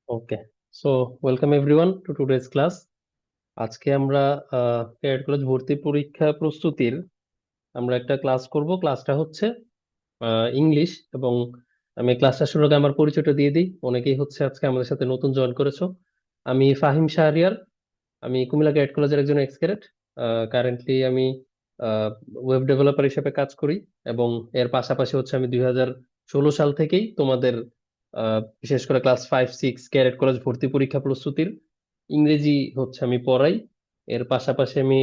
ওকে, so welcome everyone two today's class. আজকে আমরা cadet college ভর্তি পরীক্ষা প্রস্তুতির আমরা একটা ক্লাস করব। ক্লাসটা হচ্ছে ইংলিশ। এবং আমি ক্লাসটা শুরু আগে আমার পরিচয়টা দিয়ে দিই। অনেকেই হচ্ছে আজকে আমাদের সাথে নতুন জয়েন করেছো। আমি ফাহিম শাহরিয়ার। আমি কুমিল্লা ক্যাডেট কলেজের একজন এক্স ক্যাডেট। কারেন্টলি আমি ওয়েব ডেভেলপার হিসেবে কাজ করি। এবং এর পাশাপাশি হচ্ছে আমি 2016 সাল থেকেই তোমাদের বিশেষ করে ক্লাস 5 6 ক্যাডেট কলেজ ভর্তি পরীক্ষা প্রস্তুতির ইংরেজি হচ্ছে আমি পড়াই। এর পাশাপাশি আমি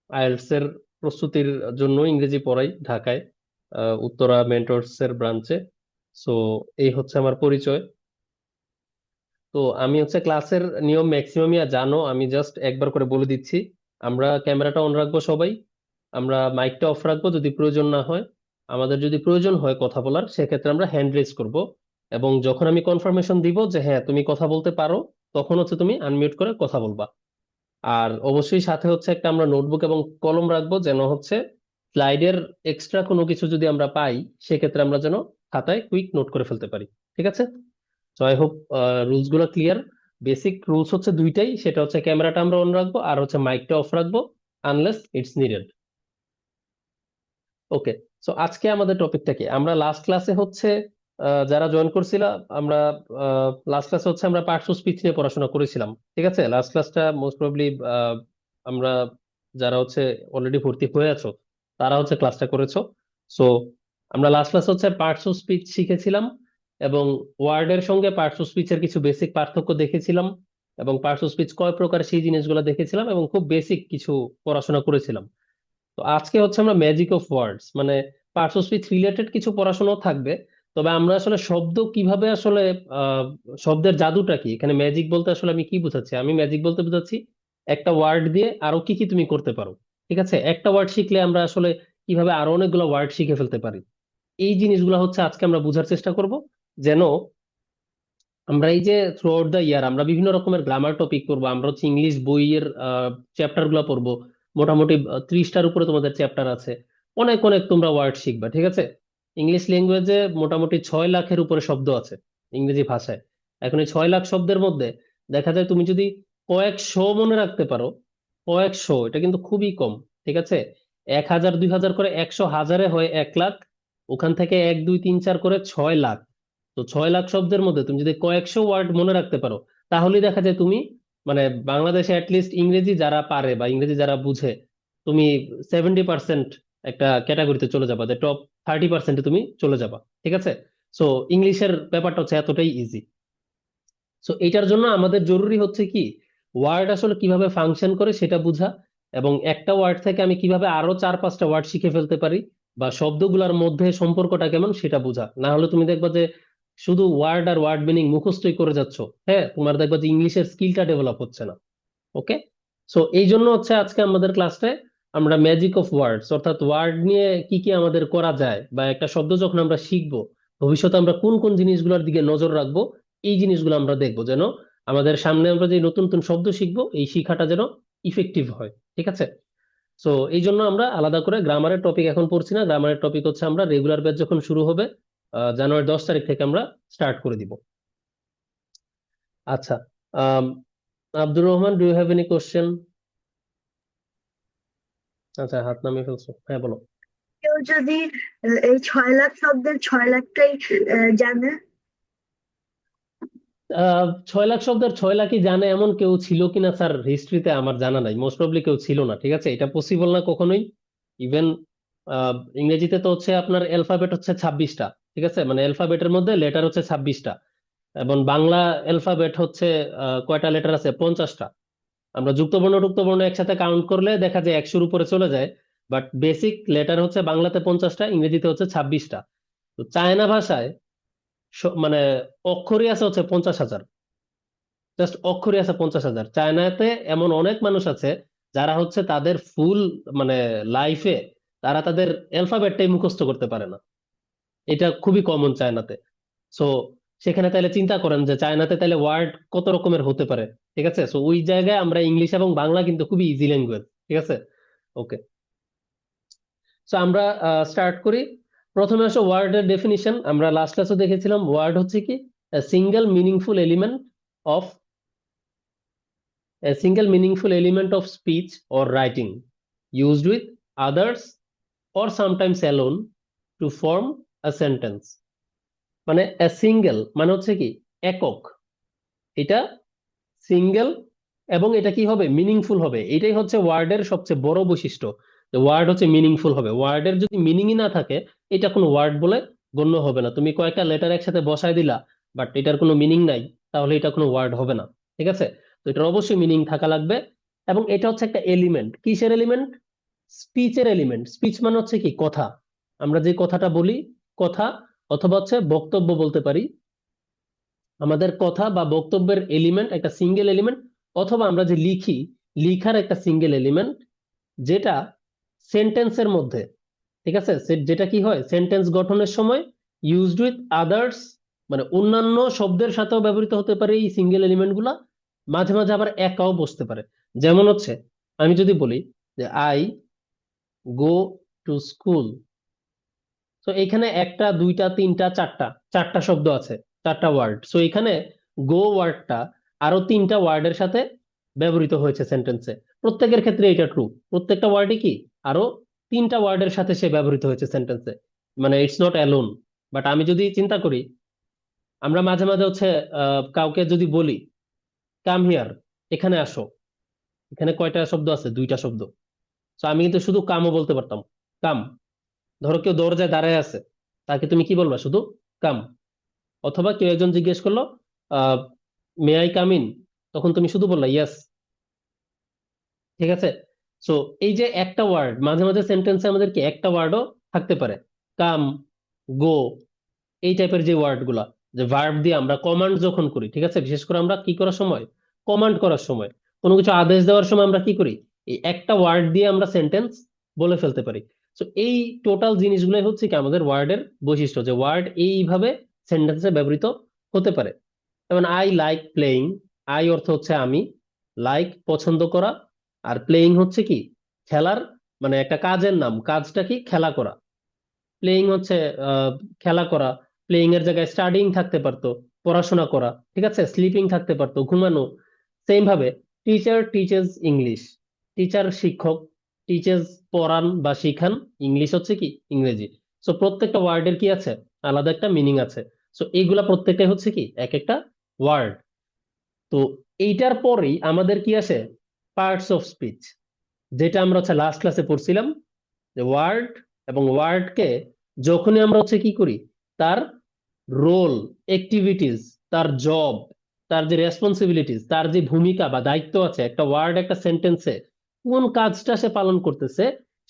আইএলটিএস এর প্রস্তুতির জন্য ইংরেজি পড়াই ঢাকায়, উত্তরা মেন্টরস এর ব্রাঞ্চে। সো এই হচ্ছে আমার পরিচয়। তো আমি হচ্ছে ক্লাসের নিয়ম ম্যাক্সিমামই জানো, আমি জাস্ট একবার করে বলে দিচ্ছি। আমরা ক্যামেরাটা অন রাখবো সবাই, আমরা মাইকটা অফ রাখবো যদি প্রয়োজন না হয়। আমাদের যদি প্রয়োজন হয় কথা বলার, সেক্ষেত্রে আমরা হ্যান্ড রেজ করব। এবং যখন আমি কনফার্মেশন দিব যে হ্যাঁ তুমি কথা বলতে পারো, তখন হচ্ছে তুমি আনমিউট করে কথা বলবা। আর অবশ্যই সাথে হচ্ছে একটা আমরা নোটবুক এবং কলম রাখবো, যেন হচ্ছে স্লাইডের এক্সট্রা কোনো কিছু যদি আমরা পাই, সেক্ষেত্রে আমরা যেন খাতায় কুইক নোট করে ফেলতে পারি। ঠিক আছে? তো আই হোপ রুলস গুলো ক্লিয়ার। বেসিক রুলস হচ্ছে দুইটাই, সেটা হচ্ছে ক্যামেরাটা আমরা অন রাখবো আর হচ্ছে মাইকটা অফ রাখবো, unless it's needed. Okay, so আজকে আমাদের টপিকটা কি? আমরা লাস্ট ক্লাসে হচ্ছে যারা জয়েন করছিলাম, আমরা লাস্ট ক্লাসে হচ্ছে আমরা পার্টস অফ স্পিচ নিয়ে পড়াশোনা করেছিলাম। ঠিক আছে, লাস্ট ক্লাসটা মোস্ট প্রবাবলি আমরা যারা হচ্ছে অলরেডি ভর্তি হয়ে আছো, তারা হচ্ছে ক্লাসটা করেছো। সো আমরা লাস্ট ক্লাস হচ্ছে পার্টস অফ স্পিচ শিখেছিলাম, এবং ওয়ার্ডের সঙ্গে পার্টস অফ স্পিচের কিছু বেসিক পার্থক্য দেখেছিলাম, এবং পার্টস অফ স্পিচ কয় প্রকার সেই জিনিসগুলো দেখেছিলাম, এবং খুব বেসিক কিছু পড়াশোনা করেছিলাম। তো আজকে হচ্ছে আমরা ম্যাজিক অফ ওয়ার্ডস, মানে পার্টস অফ স্পিচ রিলেটেড কিছু পড়াশোনাও থাকবে। তবে আমরা আসলে শব্দ কিভাবে আসলে আহ শব্দের জাদুটা কি, এখানে ম্যাজিক বলতে আসলে আমি কি বোঝাচ্ছি? আমি ম্যাজিক বলতে বোঝাচ্ছি একটা ওয়ার্ড দিয়ে আরো কি কি তুমি করতে পারো। ঠিক আছে, একটা ওয়ার্ড শিখলে আমরা আসলে কিভাবে আরো অনেকগুলো ওয়ার্ড শিখে ফেলতে পারি। এই জিনিসগুলো হচ্ছে আজকে আমরা বোঝার চেষ্টা করব, যেন আমরা এই যে থ্রু আউট দ্য ইয়ার আমরা বিভিন্ন রকমের গ্রামার টপিক করবো। আমরা হচ্ছে ইংলিশ বইয়ের চ্যাপ্টার গুলো পড়বো। মোটামুটি 30টার উপরে তোমাদের চ্যাপ্টার আছে। অনেক অনেক তোমরা ওয়ার্ড শিখবা। ঠিক আছে, ইংলিশ ল্যাঙ্গুয়েজে মোটামুটি 6 লাখের উপরে শব্দ আছে ইংরেজি ভাষায়। এখন এই 6 লাখ শব্দের মধ্যে দেখা যায় তুমি যদি কয়েকশো মনে রাখতে পারো, কয়েকশো এটা কিন্তু খুবই কম। ঠিক আছে, 1000 2000 করে 100 হাজারে হয় 1 লাখ, ওখান থেকে 1 2 3 4 করে 6 লাখ। তো 6 লাখ শব্দের মধ্যে তুমি যদি কয়েকশো ওয়ার্ড মনে রাখতে পারো, তাহলেই দেখা যায় তুমি মানে বাংলাদেশে অ্যাটলিস্ট ইংরেজি যারা পারে বা ইংরেজি যারা বুঝে, তুমি 70% একটা ক্যাটাগরিতে চলে যাবা, যে টপ 30%-এ তুমি চলে যাবা। ঠিক আছে, সো ইংলিশের ব্যাপারটা হচ্ছে এতটাই ইজি। সো এটার জন্য আমাদের জরুরি হচ্ছে কি, ওয়ার্ড আসলে কিভাবে ফাংশন করে সেটা বোঝা, এবং একটা ওয়ার্ড থেকে আমি কিভাবে আরো 4 5টা ওয়ার্ড শিখে ফেলতে পারি, বা শব্দগুলোর মধ্যে সম্পর্কটা কেমন সেটা বোঝা। না হলে তুমি দেখবা যে শুধু ওয়ার্ড আর ওয়ার্ড মিনিং মুখস্থই করে যাচ্ছ, হ্যাঁ তোমার দেখবা যে ইংলিশের স্কিলটা ডেভেলপ হচ্ছে না। ওকে, সো এই জন্য হচ্ছে আজকে আমাদের ক্লাসটায় আমরা ম্যাজিক অফ ওয়ার্ডস, অর্থাৎ ওয়ার্ড নিয়ে কি কি আমাদের করা যায়, বা একটা শব্দ যখন আমরা শিখবো, ভবিষ্যতে আমরা কোন কোন জিনিসগুলোর দিকে নজর রাখবো, এই জিনিসগুলো আমরা দেখবো, যেন আমাদের সামনে আমরা যে নতুন নতুন শব্দ শিখবো, এই শিখাটা যেন ইফেক্টিভ হয়। ঠিক আছে, সো এই জন্য আমরা আলাদা করে গ্রামারের টপিক এখন পড়ছি না। গ্রামারের টপিক হচ্ছে আমরা রেগুলার ব্যাচ যখন শুরু হবে, জানুয়ারি 10 তারিখ থেকে আমরা স্টার্ট করে দিব। আচ্ছা, um, Abdur Rahman, do you have any question? আচ্ছা, হাত নামিয়ে ফেলছো, হ্যাঁ বলো। কেউ যদি এই 6 লাখ শব্দের 6 লাখটাই জানে। 6 লাখ শব্দের 6 লাখই জানে এমন কেউ ছিল কিনা স্যার হিস্ট্রিতে আমার জানা নাই। মোস্ট প্রবলি কেউ ছিল না। ঠিক আছে, এটা পসিবল না কখনোই। ইভেন ইংরেজিতে তো হচ্ছে আপনার অ্যালফাবেট হচ্ছে 26টা। ঠিক আছে, মানে অ্যালফাবেটের মধ্যে লেটার হচ্ছে 26টা। এবং বাংলা অ্যালফাবেট হচ্ছে কয়টা লেটার আছে? 50টা। আমরা যুক্তবর্ণ টুক্তবর্ণ একসাথে কাউন্ট করলে দেখা যায় 100-র উপরে চলে যায়। বাট বেসিক লেটার হচ্ছে বাংলাতে 50টা, ইংরেজিতে হচ্ছে 26টা। তো চায়না ভাষায় মানে অক্ষরই আছে হচ্ছে 50,000। জাস্ট অক্ষরই আছে 50,000। চায়নাতে এমন অনেক মানুষ আছে যারা হচ্ছে তাদের ফুল মানে লাইফে তারা তাদের অ্যালফাবেটটাই মুখস্থ করতে পারে না। এটা খুবই কমন চায়নাতে। সো সেখানে তাহলে চিন্তা করেন যে চায়নাতে তাহলে ওয়ার্ড কত রকমের হতে পারে। ঠিক আছে, সো ওই জায়গায় আমরা ইংলিশ এবং বাংলা কিন্তু খুবই ইজি ল্যাঙ্গুয়েজ। ঠিক আছে, ওকে, সো আমরা স্টার্ট করি। প্রথমে আসো ওয়ার্ডের ডেফিনিশন। আমরা লাস্ট ক্লাসে দেখেছিলাম ওয়ার্ড হচ্ছে কি, a single meaningful element of a single meaningful element of speech or writing used with others or sometimes alone to form a sentence. মানে a single মানে হচ্ছে কি একক, এটা সিঙ্গেল, এবং এটা কি হবে মিনিংফুল হবে। এটাই হচ্ছে ওয়ার্ডের সবচেয়ে বড় বৈশিষ্ট্য, যে ওয়ার্ড হচ্ছে মিনিংফুল হবে। ওয়ার্ডের যদি মিনিংই না থাকে, এটা কোনো ওয়ার্ড বলে গণ্য হবে না। তুমি কয়েকটা লেটার একসাথে বসায় দিলা, বাট এটার কোনো মিনিং নাই, তাহলে এটা কোনো ওয়ার্ড হবে না। ঠিক আছে, তো এটার অবশ্যই মিনিং থাকা লাগবে। এবং এটা হচ্ছে একটা এলিমেন্ট, কিসের এলিমেন্ট? স্পিচের এলিমেন্ট। স্পিচ মানে হচ্ছে কি কথা, আমরা যে কথাটা বলি, কথা, অথবা হচ্ছে বক্তব্য বলতে পারি। আমাদের কথা বা বক্তব্যের এলিমেন্ট একটা সিঙ্গেল এলিমেন্ট, অথবা আমরা যে লিখি, লিখার একটা সিঙ্গেল এলিমেন্ট, যেটা সেন্টেন্সের মধ্যে, ঠিক আছে, যেটা কি হয় সেন্টেন্স গঠনের সময় ইউজড উইথ আদার্স, মানে অন্যান্য শব্দের সাথেও ব্যবহৃত হতে পারে এই সিঙ্গেল এলিমেন্ট গুলা, মাঝে মাঝে আবার একাও বসতে পারে। যেমন হচ্ছে আমি যদি বলি যে আই গো টু স্কুল, তো এখানে একটা দুইটা তিনটা চারটা, চারটা শব্দ আছে, চারটা ওয়ার্ড। সো এখানে গো ওয়ার্ডটা আরো তিনটা ওয়ার্ডের সাথে ব্যবহৃত হয়েছে সেন্টেন্সে। প্রত্যেকের ক্ষেত্রে এটা ট্রু, প্রত্যেকটা ওয়ার্ডই কি আরো তিনটা ওয়ার্ডের সাথে সে ব্যবহৃত হয়েছে সেন্টেন্সে, মানে ইটস নট অ্যালোন। বাট আমি যদি চিন্তা করি, আমরা মাঝে মাঝে হচ্ছে কাউকে যদি বলি কাম হিয়ার, এখানে আসো, এখানে কয়টা শব্দ আছে? দুইটা শব্দ। তো আমি কিন্তু শুধু কামও বলতে পারতাম, কাম। ধরো কেউ দরজায় দাঁড়ায় আছে, তাকে তুমি কি বলবা? শুধু কাম। অথবা কেউ একজন জিজ্ঞেস করলো মে আই কাম ইন, তখন তুমি শুধু বললা ইয়েস। ঠিক আছে, সো এই যে একটা ওয়ার্ড, মাঝে মাঝে সেন্টেন্সে আমাদের কি একটা ওয়ার্ডও থাকতে পারে, কাম, গো, এই টাইপের যে ওয়ার্ড গুলা, যে ভার্ব দিয়ে আমরা কমান্ড যখন করি, ঠিক আছে, বিশেষ করে আমরা কি করার সময়, কমান্ড করার সময়, কোনো কিছু আদেশ দেওয়ার সময় আমরা কি করি, এই একটা ওয়ার্ড দিয়ে আমরা সেন্টেন্স বলে ফেলতে পারি। তো এই টোটাল জিনিসগুলোই হচ্ছে কি আমাদের ওয়ার্ডের বৈশিষ্ট্য, যে ওয়ার্ড এইভাবে সেন্টেন্সে ব্যবহৃত হতে পারে। যেমন আই লাইক প্লেইং, আই অর্থ হচ্ছে আমি, লাইক পছন্দ করা, আর প্লেইং হচ্ছে কি খেলার, মানে একটা কাজের নাম, কাজটা কি খেলা করা। প্লেইং হচ্ছে আহ, খেলা করা। প্লেইং এর জায়গায় স্টাডিং থাকতে পারতো, পড়াশোনা করা। ঠিক আছে, স্লিপিং থাকতে পারতো, ঘুমানো। সেম ভাবে টিচার টিচেস ইংলিশ, টিচার শিক্ষক, টিচেস পড়ান বা শিখান, ইংলিশ হচ্ছে কি ইংরেজি। সো প্রত্যেকটা ওয়ার্ডের কি আছে, আলাদা একটা মিনিং আছে। সো এইগুলা প্রত্যেকটাই হচ্ছে কি এক একটা ওয়ার্ড। তো এইটার পরেই আমাদের কি আসে, পার্টস অফ স্পিচ, যেটা আমরা হচ্ছে লাস্ট ক্লাসে পড়ছিলাম, যে ওয়ার্ড এবং ওয়ার্ডকে যখনই আমরা হচ্ছে কি করি, তার রোল, অ্যাক্টিভিটিস, তার জব, তার যে রেসপন্সিবিলিটিস, তার যে ভূমিকা বা দায়িত্ব আছে একটা ওয়ার্ড একটা সেন্টেন্সে, কোন কাজটা সে পালন করতেছে,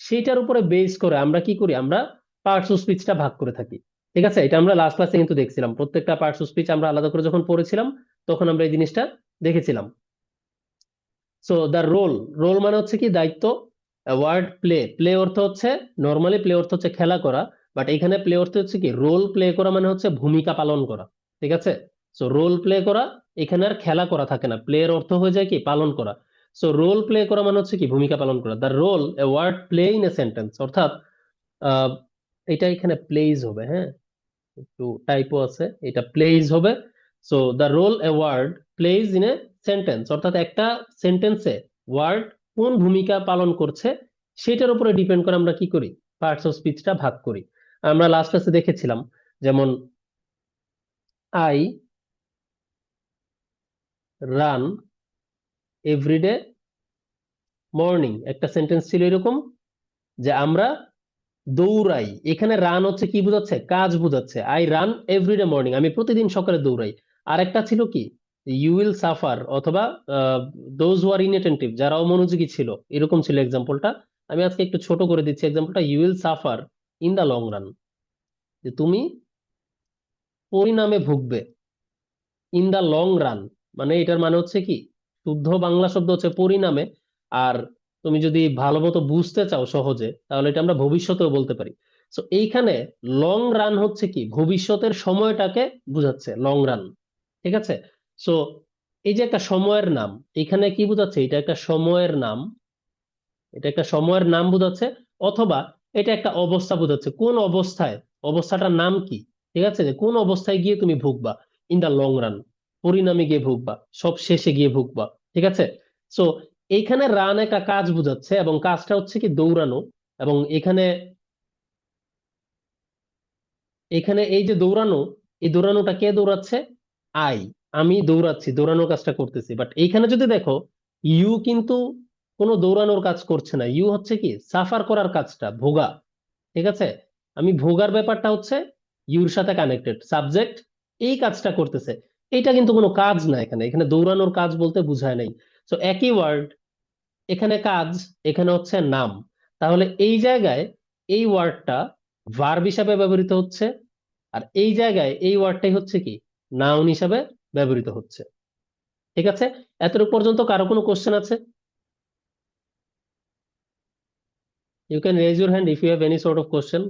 সেটার উপরে বেস করে আমরা কি করি, আমরা পার্টস অফ স্পিচটা ভাগ করে থাকি। ঠিক আছে, এটা আমরা লাস্ট ক্লাসে কিন্তু দেখছিলাম, প্রত্যেকটা পার্টস অফ স্পিচ আমরা আলাদা করে যখন পড়েছিলাম, তখন আমরা এই জিনিসটা দেখেছিলাম। সো দ্য রোল, রোল মানে হচ্ছে কি দায়িত্ব। ওয়ার্ড প্লে, প্লে অর্থ হচ্ছে, নর্মালি প্লে অর্থ হচ্ছে খেলা করা, বাট এখানে প্লে অর্থ হচ্ছে কি রোল প্লে করা, মানে হচ্ছে ভূমিকা পালন করা। ঠিক আছে, সো রোল প্লে করা, এখানে আর খেলা করা থাকে না, প্লে এর অর্থ হয়ে যায় কি পালন করা। সো রোল প্লে করা মানে হচ্ছে কি ভূমিকা পালন করা। The role a word play in a sentence, অর্থাৎ আহ, এটা এখানে প্লেইজ হবে, হ্যাঁ, একটু টাইপো আছে, এটা প্লেইজ হবে। So the role a word plays in a sentence, অর্থাৎ একটা সেন্টেন্সে ওয়ার্ড কোন ভূমিকা পালন করছে, সেটার উপরে ডিপেন্ড করে আমরা কি করি, পার্টস অফ স্পিচটা ভাগ করি। আমরা লাস্ট ক্লাসে দেখেছিলাম, যেমন আই রান এভরিডে মর্নিং, একটা সেন্টেন্স ছিল এরকম, যে আমরা দৌড়াই। এখানে রান হচ্ছে কি বোঝাচ্ছে, কাজ বোঝাচ্ছে। আই রান এভরিডে মর্নিং, আমি প্রতিদিন সকালে দৌড়াই। আর একটা ছিল কি, ইউ উইল সাফার, অথবা দোজ হু আর ইনঅ্যাটেন্টিভ, যারা অমনোযোগী ছিল, এরকম ছিল এক্সাম্পলটা। আমি আজকে একটু ছোট করে দিচ্ছি এক্সাম্পলটা, you will suffer in the long run, যে তুমি পরিণামে ভুগবে, ইন দা লং রান, মানে এটার মানে হচ্ছে কি, শুদ্ধ বাংলা শব্দ হচ্ছে পরিণামে। আর তুমি যদি ভালো মতো বুঝতে চাও সহজে, তাহলে এটা আমরা ভবিষ্যতেও বলতে পারি। তো এইখানে লং রান হচ্ছে কি ভবিষ্যতের সময়টাকে বোঝাচ্ছে, লং রান। ঠিক আছে, সো এই যে একটা সময়ের নাম, এখানে কি বোঝাচ্ছে, এটা একটা সময়ের নাম, এটা একটা সময়ের নাম বোঝাচ্ছে। অথবা এটা একটা অবস্থা বোঝাচ্ছে, কোন অবস্থায়, অবস্থাটার নাম কি। ঠিক আছে, যে কোন অবস্থায় গিয়ে তুমি ভুগবা, ইন দা লং রান, পরিণামে গিয়ে ভুগবা, সব শেষে গিয়ে ভুগবা। ঠিক আছে? সো এইখানে রান একটা কাজ বোঝাচ্ছে, এবং কাজটা হচ্ছে কি দৌড়ানো। এবং এখানে এখানে এই যে দৌড়ানো, এই দৌড়ানোটা কে দৌড়াচ্ছে? আই। আমি দৌড়াচ্ছি, দৌড়ানোর কাজটা করতেছি। বাট এইখানে যদি দেখো, ইউ কিন্তু কোনো দৌড়ানোর কাজ করছে না, ইউ হচ্ছে কি সাফার করার কাজটা, ভোগা। ঠিক আছে? আমি ভোগার ব্যাপারটা হচ্ছে ইউর সাথে কানেক্টেড, সাবজেক্ট এই কাজটা করতেছে। এটা কিন্তু কোনো কাজ না, এখানে এখানে দৌড়ানোর কাজ বলতে বুঝায় নাই। তো একই ওয়ার্ড, এখানে কাজ, এখানে হচ্ছে নাম। তাহলে এই জায়গায় এই ওয়ার্ডটা ভার্ব হিসাবে ব্যবহৃত হচ্ছে, আর এই জায়গায় এই ওয়ার্ডটাই হচ্ছে কি নাউন হিসাবে ব্যবহৃত হচ্ছে। ঠিক আছে? এতটুকু পর্যন্ত কারো কোনো কোশ্চেন আছে? You can raise your hand if you have any sort of question.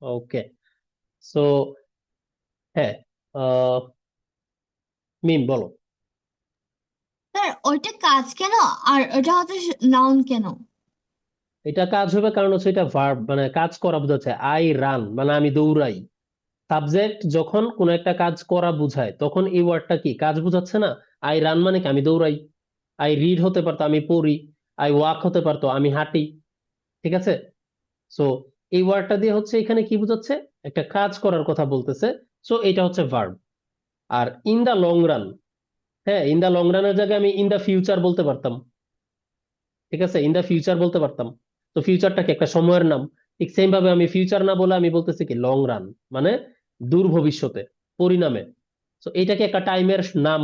Okay. So হ্যাঁ, আহ, মিম বলো। স্যার ওইটা কাজ কেন আর ওটা হচ্ছে নাউন কেন? এটা কাজ হবে কারণ হচ্ছে এটা ভার্ব, মানে কাজ করা বোঝাচ্ছে। আই রান মানে আমি দৌড়াই। সাবজেক্ট যখন কোন একটা কাজ করা বোঝায়, তখন এই ওয়ার্ডটা কি কাজ বোঝাচ্ছে না? আই রান মানে কি আমি দৌড়াই। আই রিড হতে পারতো আমি পড়ি। আই ওয়াক হতে পারতো আমি হাঁটি। ঠিক আছে? সো এই ওয়ার্ডটা দিয়ে হচ্ছে এখানে কি বোঝাচ্ছে? একটা কাজ করার কথা বলতেছে। সো এটা হচ্ছে ভার্ব। আর ইন দা লং রান, হ্যাঁ, ইন দা লং রানের জায়গায় আমি ইন দা ফিউচার বলতে পারতাম। ঠিক আছে? ইন দা ফিউচার বলতে পারতাম। তো ফিউচারটা কি একটা সময়ের নাম? ঠিক সেম ভাবে আমি ফিউচার না বলে আমি বলতেছি কি লং রান, মানে দূর ভবিষ্যতে, পরিণামে। তো এটাকে একটা টাইমের নাম,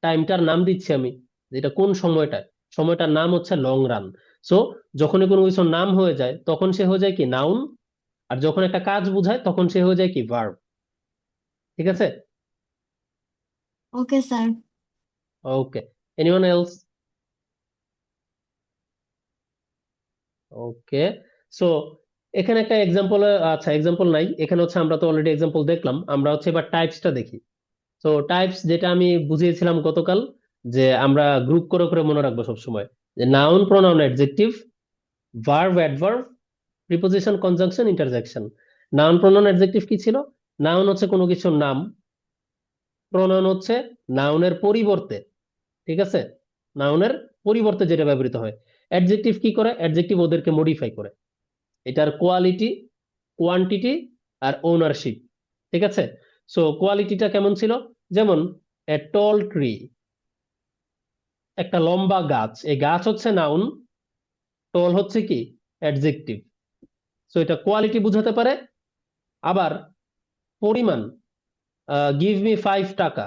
টাইমটার নাম দিচ্ছি আমি, যেটা কোন সময়টা, সময়টার নাম হচ্ছে লং রান। সো যখনই কোনো কিছুর নাম হয়ে যায় তখন সে হয়ে যায় কি নাউন, আর যখন একটা কাজ বোঝায় তখন সে হয়ে যায় কি ভার্ব। ঠিক আছে? Okay sir. Okay. Anyone else? Okay. So এখানে একটা এক্সাম্পল, আচ্ছা এক্সাম্পল নাই এখানে, হচ্ছে আমরা তো অলরেডি এক্সাম্পল দেখলাম, আমরা হচ্ছে এবার টাইপসটা দেখি। তো টাইপস যেটা আমি বুঝিয়েছিলাম গতকাল, যে আমরা গ্রুপ করে করে মনে রাখবো সবসময়, যে noun, pronoun, adjective, verb, adverb, preposition, conjunction, interjection. Noun, pronoun, adjective কি ছিল? নাউন হচ্ছে কোনো কিছুর নাম, প্রোনাউন হচ্ছে নাউনের পরিবর্তে। ঠিক আছে? নাউনের পরিবর্তে যেটা ব্যবহৃত হয়। অ্যাডজেক্টিভ কি করে? অ্যাডজেক্টিভ ওদেরকে মডিফাই করে, এটার কোয়ালিটি, কোয়ান্টিটি আর ওনারশিপ। ঠিক আছে? সো কোয়ালিটিটা কেমন ছিল? যেমন এ টল ট্রি, একটা লম্বা গাছ, এই গাছ হচ্ছে নাউন, টল হচ্ছে কি অ্যাডজেক্টিভ। সো এটা কোয়ালিটি বুঝাতে পারে। আবার পরিমাণ, গিভ মি 5 টাকা,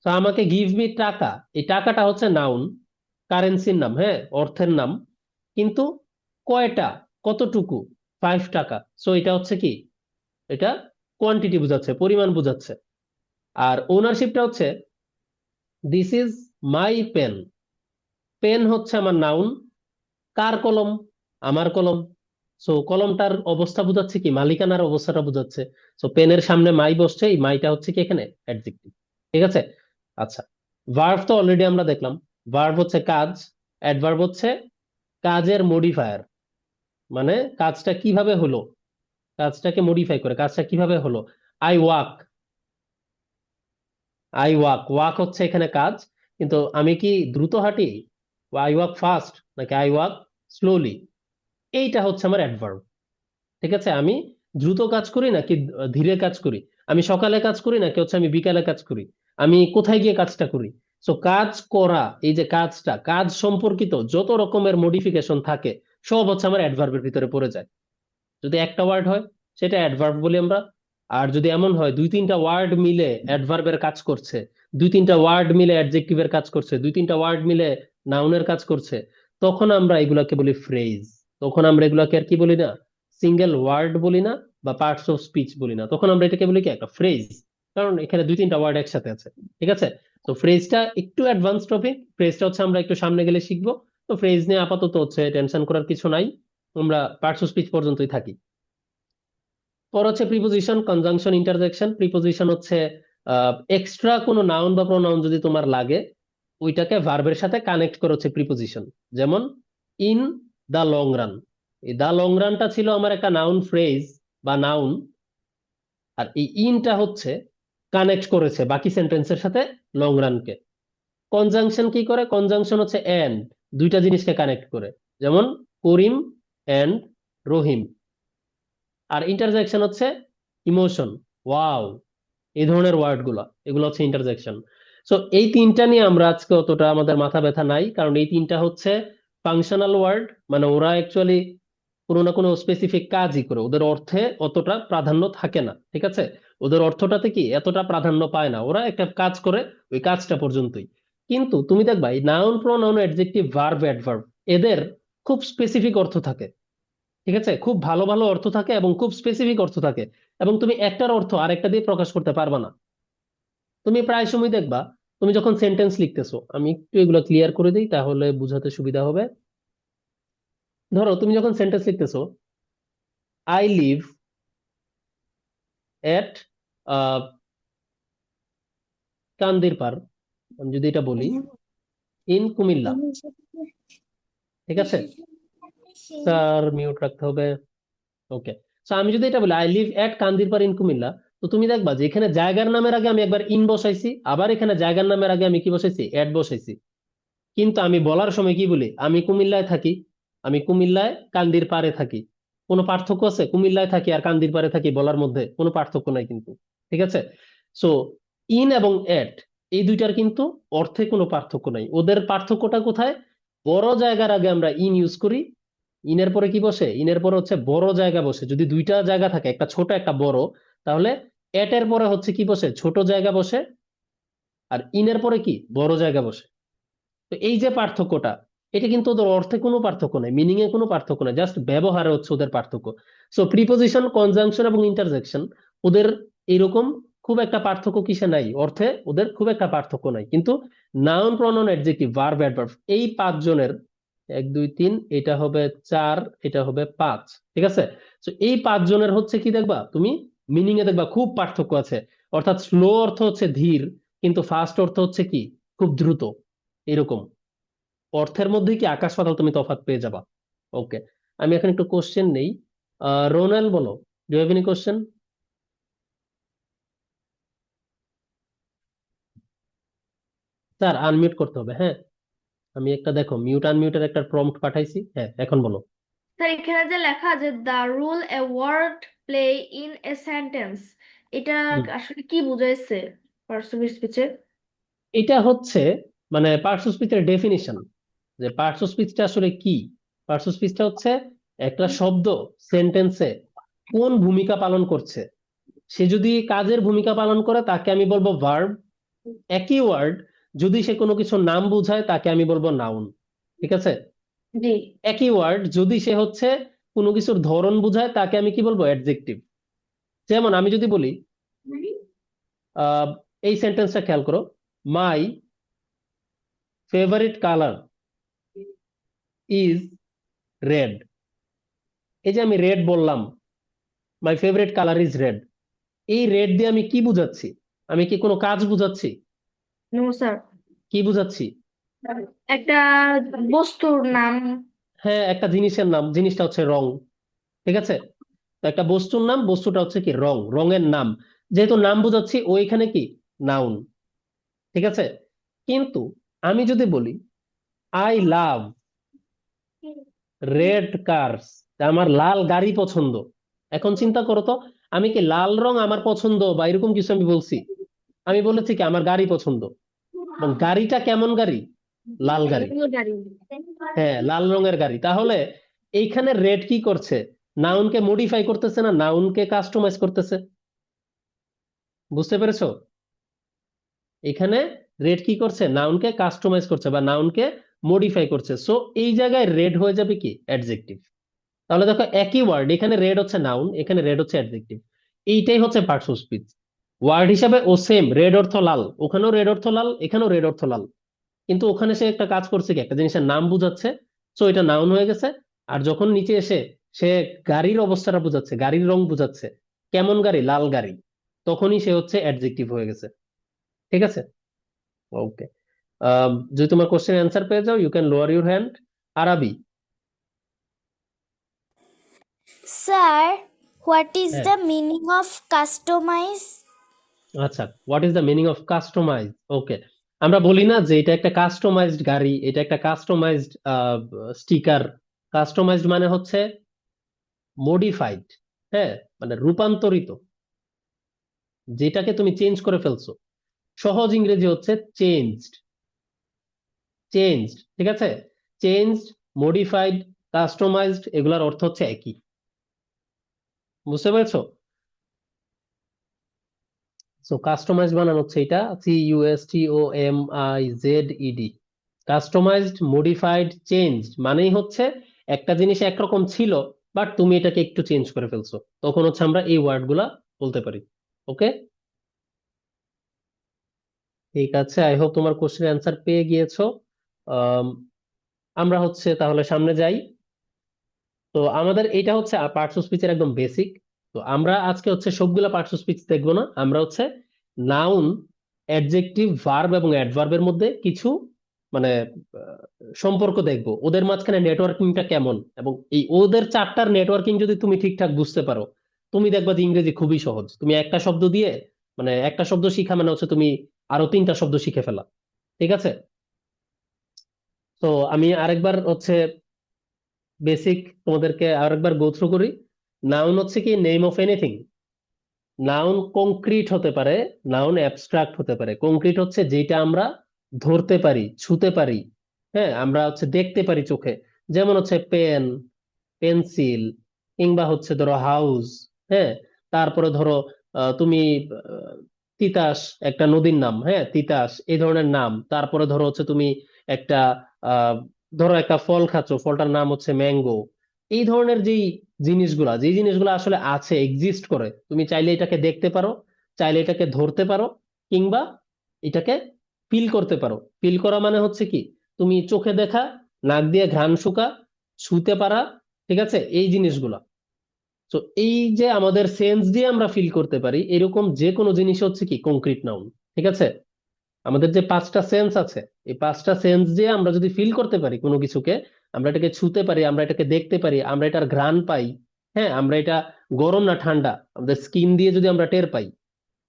তো আমাকে গিভ মি টাকা, এই টাকাটা হচ্ছে নাউন, কারেন্সির নাম, হ্যাঁ, অর্থের নাম। কিন্তু কয়টা, কতটুকু? 5 টাকা। সো এটা হচ্ছে কি, এটা কোয়ান্টিটি বোঝাচ্ছে, পরিমাণ বোঝাচ্ছে। আর ওনারশিপটা হচ্ছে this is my pen, pen হচ্ছে আমার নাউন, কার কলম? আমার কলম। সো কলমটার অবস্থা বোঝাচ্ছে কি, মালিকানার অবস্থাটা বোঝাচ্ছে। সো পেনের সামনে মাই বসছে, এই মাইটা হচ্ছে কি এখানে অ্যাডজেক্টিভ। ঠিক আছে? আচ্ছা, ভার্ব তো অলরেডি আমরা দেখলাম। ভার্ব হচ্ছে কাজ, অ্যাডভার্ব হচ্ছে কাজের মডিফায়ার, মানে কাজটা কিভাবে হলো, কাজটাকে মডিফাই করে কাজটা কিভাবে হলো। I walk, I walk, walk হচ্ছে এখানে কাজ, কিন্তু আমি কি দ্রুত হাঁটি? আই ওয়াক ফাস্ট নাকি আই ওয়াক স্লোলি, এইটা হচ্ছে আমার অ্যাডভার্ব। ঠিক আছে? আমি দ্রুত কাজ করি নাকি ধীরে কাজ করি, আমি সকালে কাজ করি নাকি হচ্ছে আমি বিকালে কাজ করি, আমি কোথায় গিয়ে কাজটা করি। সো কাজ করা, এই যে কাজটা, কাজ সম্পর্কিত যত রকমের মডিফিকেশন থাকে সব হচ্ছে আমার অ্যাডভার্বের ভিতরে পড়ে যায়। যদি একটা ওয়ার্ড হয় সেটা অ্যাডভার্ব বলি আমরা। আর যদি এমন হয় দুই তিনটা ওয়ার্ড মিলে অ্যাডভার্বের কাজ করছে, দুই তিনটা ওয়ার্ড মিলে অ্যাডজেক্টিভের কাজ করছে, দুই তিনটা ওয়ার্ড মিলে নাউনের কাজ করছে, তখন আমরা এগুলাকে বলি ফ্রেজ। তখন আমরা এগুলাকে আর কি বলি না, সিঙ্গেল ওয়ার্ড বলি না, বা পার্টস অফ স্পিচ বলি না, তখন আমরা এটাকে বলি কি একটা ফ্রেজ। কারণ এখানে দুই তিনটা ওয়ার্ড একসাথে আছে। ঠিক আছে? তো ফ্রেজটা একটু অ্যাডভান্স টপিক, ফ্রেজটা হচ্ছে আমরা একটু সামনে গেলে শিখবো। তো ফ্রেজ নিয়ে আপাতত হচ্ছে টেনশন করার কিছু নাই, আমরা পার্টস অফ স্পিচ পর্যন্তই থাকি। পর হচ্ছে প্রিপোজিশন, কনজাংশন, ইন্টারজেকশন। প্রিপোজিশন হচ্ছে এক্সট্রা কোনো নাউন বা প্রোনাউন যদি তোমার লাগে, ওইটাকে ভার্বের সাথে কানেক্ট করে হচ্ছে প্রিপোজিশন। যেমন ইন দা লং রান, এই দা লং রানটা ছিল আমার একটা নাউন ফ্রেজ বা নাউন, আর এই ইনটা হচ্ছে কানেক্ট করেছে বাকি সেন্টেন্সের সাথে লং রানকে। কনজাংশন কি করে? কনজাংশন হচ্ছে এন্ড, দুইটা জিনিসকে কানেক্ট করে, যেমন করিম এন্ড রহিম। আর ইন্টারজেকশন হচ্ছে ইমোশন, ওয়াও, এই ধরনের ওয়ার্ড গুলা, এগুলো হচ্ছে ইন্টারজেকশন। সো এই তিনটা নিয়ে আমরা আজকে অতটা আমাদের মাথা ব্যথা নাই, কারণ এই তিনটা হচ্ছে ফাংশনাল ওয়ার্ড, মানে ওরা অ্যাকচুয়ালি কোনো না কোনো স্পেসিফিক কাজই করে, ওদের অর্থে অতটা প্রাধান্য থাকে না, ঠিক আছে? ওদের অর্থটাতে কি এতটা প্রাধান্য পায় না, ওরা একটা কাজ করে, ওই কাজটা পর্যন্তই। কিন্তু তুমি দেখবা এই noun pronoun adjective verb adverb, এদের খুব স্পেসিফিক অর্থ থাকে, ঠিক আছে? খুব ভালো ভালো অর্থ থাকে এবং খুব স্পেসিফিক অর্থ থাকে, এবং তুমি একটার অর্থ আরেকটা দিয়ে প্রকাশ করতে পারবা না। তুমি প্রায় সময় দেখবা, তুমি যখন সেন্টেন্স লিখতেছো, আমি একটু এগুলো ক্লিয়ার করে দিই তাহলে বুঝাতে সুবিধা হবে। ধরো তুমি যখন সেন্টেন্স লিখতেছো, আই লিভ এট কান্দিরপার, আমি যদি এটা বলি ইন কুমিল্লা, ঠিক আছে? স্যার মিউট রাখতে হবে। ওকে, সো আমি যদি এটা বলি I live at Kandirpar in Comilla, তো তুমি দেখবা যে এখানে জায়গার নামের আগে আমি একবার ইন বসাইছি, আবার এখানে জায়গার নামের আগে আমি কি বসাইছি? এট বসাইছি। কিন্তু আমি বলার সময় কি বলি? আমি কুমিল্লায় থাকি, আমি কুমিল্লায় কান্দির পাড়ে থাকি। কোনো পার্থক্য আছে? কুমিল্লায় থাকি আর কান্দির পাড়ে থাকি বলার মধ্যে কোনো পার্থক্য নাই কিন্তু, ঠিক আছে? সো ইন এবং এট, এই দুইটার কিন্তু অর্থে কোনো পার্থক্য নাই। ওদের পার্থক্যটা কোথায়? বড় জায়গার আগে আমরা ইন ইউজ করি, ইনের পরে কি বসে? ইনের পরে হচ্ছে বড় জায়গা বসে। যদি দুইটা জায়গা থাকে, একটা ছোট একটা বড়, তাহলে এট এর পরে হচ্ছে কি বসে? ছোট জায়গা বসে। আর ইনের পরে কি? বড় জায়গা বসে। তো এই যে পার্থক্যটা, এটা কিন্তু ওদের অর্থে কোনো পার্থক্য নাই, মিনিং এ কোনো পার্থক্য নাই, জাস্ট ব্যবহারে হচ্ছে ওদের পার্থক্য। সো প্রিপোজিশন, কনজাংশন এবং ইন্টারজেকশন, ওদের এরকম খুব একটা পার্থক্য কিসে নাই? অর্থে ওদের খুব একটা পার্থক্য নাই। কিন্তু noun pronoun adjective verb adverb, এই পাঁচজনের, এক দুই তিন, এটা হবে চার, এটা হবে পাঁচ, ঠিক আছে? তো এই পাঁচজনের হচ্ছে কি দেখবা তুমি, মিনিং এ দেখবা খুব পার্থক্য আছে। অর্থাৎ স্লো অর্থ হচ্ছে ধীর, কিন্তু ফাস্ট অর্থ হচ্ছে কি? খুব দ্রুত। এরকম অর্থের মধ্যে কি আকাশ পাতাল তুমি তফাৎ পেয়ে যাবা। ওকে, আমি এখন একটু কোশ্চেন নেই। রোনাল বলো, do have any question? Sir unmute করতে হবে, হ্যাঁ। আমি একটা দেখো মিউট আনমিউটের একটা প্রম্পট পাঠাইছি, হ্যাঁ এখন বলো। স্যার এখানে যে লেখা যে the role a word play in a sentence, এটা হুম, আসলে কি বুঝাইছে পার্সোনাল স্পিচে? এটা হচ্ছে মানে পার্টস অফ স্পিচের ডেফিনিশন, যে পার্টস অফ স্পিচটা আসলে কি। পার্টস অফ স্পিচটা হচ্ছে একটা শব্দ সেন্টেন্সে কোন ভূমিকা পালন করছে। সে যদি কাজের ভূমিকা পালন করে তাকে আমি বলবো ভার্ব। একই ওয়ার্ড যদি সে কোনো কিছুর নাম বোঝায় তাকে আমি বলবো নাউন, ঠিক আছে? জি। একই ওয়ার্ড যদি সে হচ্ছে কোনো কিছুর ধরন বোঝায় তাকে আমি কি বলবো? অ্যাডজেক্টিভ। যেমন আমি যদি বলি, আহ, এই সেন্টেন্সটা খেয়াল করো, my favourite colour is red. এই যে আমি রেড বললাম, my favourite colour is red, এই রেড দিয়ে আমি কি বুঝাচ্ছি? আমি কি কোনো কাজ বুঝাচ্ছি? No sir. কি বুঝাচ্ছি? একটা বস্তুর নাম। হ্যাঁ, একটা জিনিসের নাম, জিনিসটা হচ্ছে রং, ঠিক আছে? তো একটা বস্তুর নাম, বস্তুটা হচ্ছে কি? রং, রঙের নাম। যেহেতু নাম বুঝাচ্ছি, ওইখানে কি? নাউন, ঠিক আছে? কিন্তু আমি যদি বলি আই লাভ রেড কার্স, আমার লাল গাড়ি পছন্দ, এখন চিন্তা করো তো, আমি কি লাল রং আমার পছন্দ বা এরকম কিছু আমি বলছি? আমি বলেছি কি আমার গাড়ি পছন্দ, এবং গাড়িটা কেমন গাড়ি? লাল গাড়ি। গাড়ি। হ্যাঁ, লাল রঙের গাড়ি। তাহলে এইখানে রেড কি করছে? নাউনকে মডিফাই করতেছে না নাউনকে কাস্টমাইজ করতেছে? বুঝতে পেরেছো? এখানে রেড কি করছে? নাউনকে কাস্টমাইজ করছে বা নাউনকে মডিফাই করছে। সো এই জায়গায় রেড হয়ে যাবে কি? অ্যাডজেক্টিভ। তাহলে দেখো একই ওয়ার্ড, এখানে রেড হচ্ছে নাউন, এখানে রেড হচ্ছে অ্যাডজেক্টিভ। এইটাই হচ্ছে পার্টস অফ স্পিচ। ওয়ার্ড হিসাবে ও সেম, রেড অর্থ লাল, ওখানেও রেড অর্থ লাল, এখানেও রেড অর্থ লাল। কিন্তু ওখানে সে একটা কাজ করছে কি? একটা জিনিসের নাম বুঝাচ্ছে, সো এটা নাউন হয়ে গেছে। আর যখন নিচে এসে সে গাড়ির অবস্থাটা বুঝাচ্ছে, গাড়ির রং বুঝাচ্ছে, কেমন গাড়ি? লাল গাড়ি, তখনই সে হচ্ছে অ্যাডজেক্টিভ হয়ে গেছে, ঠিক আছে? ওকে, যদি তোমার কোশ্চেন অ্যান্সার পেয়ে যাও, you can lower your hand. Arabi. Sir, What is হ্যাঁ the meaning of customize? আচ্ছা, what is the meaning of customize? Okay, আমরা বলি না যে এটা একটা কাস্টমাইজড গাড়ি, এটা একটা কাস্টমাইজড স্টিকার। কাস্টমাইজড মানে হচ্ছে মডিফাইড, হ্যাঁ, মানে রূপান্তরিত, যেটাকে তুমি চেঞ্জ করে ফেলছো। সহজ ইংরেজি হচ্ছে চেঞ্জড। চেঞ্জড, ঠিক আছে? চেঞ্জড, মডিফাইড, কাস্টমাইজড, এগুলার অর্থ হচ্ছে একই। বুঝতে পেরেছো? সো কাস্টমাইজড বানানো হচ্ছে এটা CUSTOMIZED। কাস্টমাইজড, মডিফাইড, চেঞ্জড মানেই হচ্ছে একটা জিনিস একরকম ছিল, বাট তুমি এটাকে একটু চেঞ্জ করে ফেলছো, তখন হচ্ছে আমরা এই ওয়ার্ড গুলা বলতে পারি। ওকে, ঠিক আছে, আই হোপ তোমার কোশ্চেনের অ্যান্সার পেয়ে গিয়েছো। আম, আমরা হচ্ছে তাহলে সামনে যাই। তো আমাদের এটা হচ্ছে পার্টস অফ স্পিচের একদম বেসিক। তো আমরা আজকে হচ্ছে সবগুলা পার্টস অফ স্পিচ দেখবো না, আমরা হচ্ছে নাউন, অ্যাডজেক্টিভ, ভার্ব এবং অ্যাডভার্বের মধ্যে কিছু মানে আহ, সম্পর্ক দেখবো, ওদের মাঝখানে নেটওয়ার্কিংটা কেমন, এবং এই ওদের চারটার নেটওয়ার্কিং যদি তুমি ঠিকঠাক বুঝতে পারো, তুমি দেখবা যে ইংরেজি খুবই সহজ। তুমি একটা শব্দ দিয়ে, মানে একটা শব্দ শিখা মানে হচ্ছে তুমি আরো তিনটা শব্দ শিখে ফেলা। ঠিক আছে? তো আমি আরেকবার হচ্ছে বেসিক তোমাদেরকে আরেকবার গো থ্রু করি। নাউন হচ্ছে কি name of anything. Noun concrete হতে পারে, নাউন অ্যাবস্ট্রাক্ট হতে পারে। কংক্রিট হচ্ছে যেটা আমরা ধরতে পারি, ছুঁতে পারি, হ্যাঁ, আমরা হচ্ছে দেখতে পারি চোখে। যেমন হচ্ছে পেন, পেন্সিল, কিংবা হচ্ছে ধরো হাউস, হ্যাঁ। তারপরে ধরো তুমি আহ, তিতাস, একটা নদীর নাম, হ্যাঁ, তিতাস, এই ধরনের নাম। তারপরে ধরো হচ্ছে তুমি একটা আহ ধরো একটা ফল খাচ্ছো, ফলটার নাম হচ্ছে ম্যাঙ্গো। এই ধরনের যেই জিনিসগুলো আসলে আছে, এক্সিস্ট করে, তুমি চাইলে এটাকে দেখতে পারো, চাইলে এটাকে ধরতে পারো, কিংবা এটাকে ফিল করতে পারো। ফিল করা মানে হচ্ছে কি, তুমি চোখে দেখা, নাক দিয়ে ঘ্রাণ শুকা, ছুঁতে পারা, ঠিক আছে, এই জিনিসগুলা। তো এই যে আমাদের সেন্স দিয়ে আমরা ফিল করতে পারি, এরকম যে কোনো জিনিস হচ্ছে কি কংক্রিট নাউন। ঠিক আছে? আমাদের যে পাঁচটা সেন্স আছে, এই পাঁচটা সেন্স দিয়ে আমরা যদি ফিল করতে পারি কোনো কিছুকে, আমরা এটাকে ছুঁতে পারি, আমরা এটাকে দেখতে পারি, আমরা এটার ঘ্রাণ পাই, হ্যাঁ, আমরা এটা গরম না ঠান্ডা আমাদের স্কিন দিয়ে যদি আমরা টের পাই,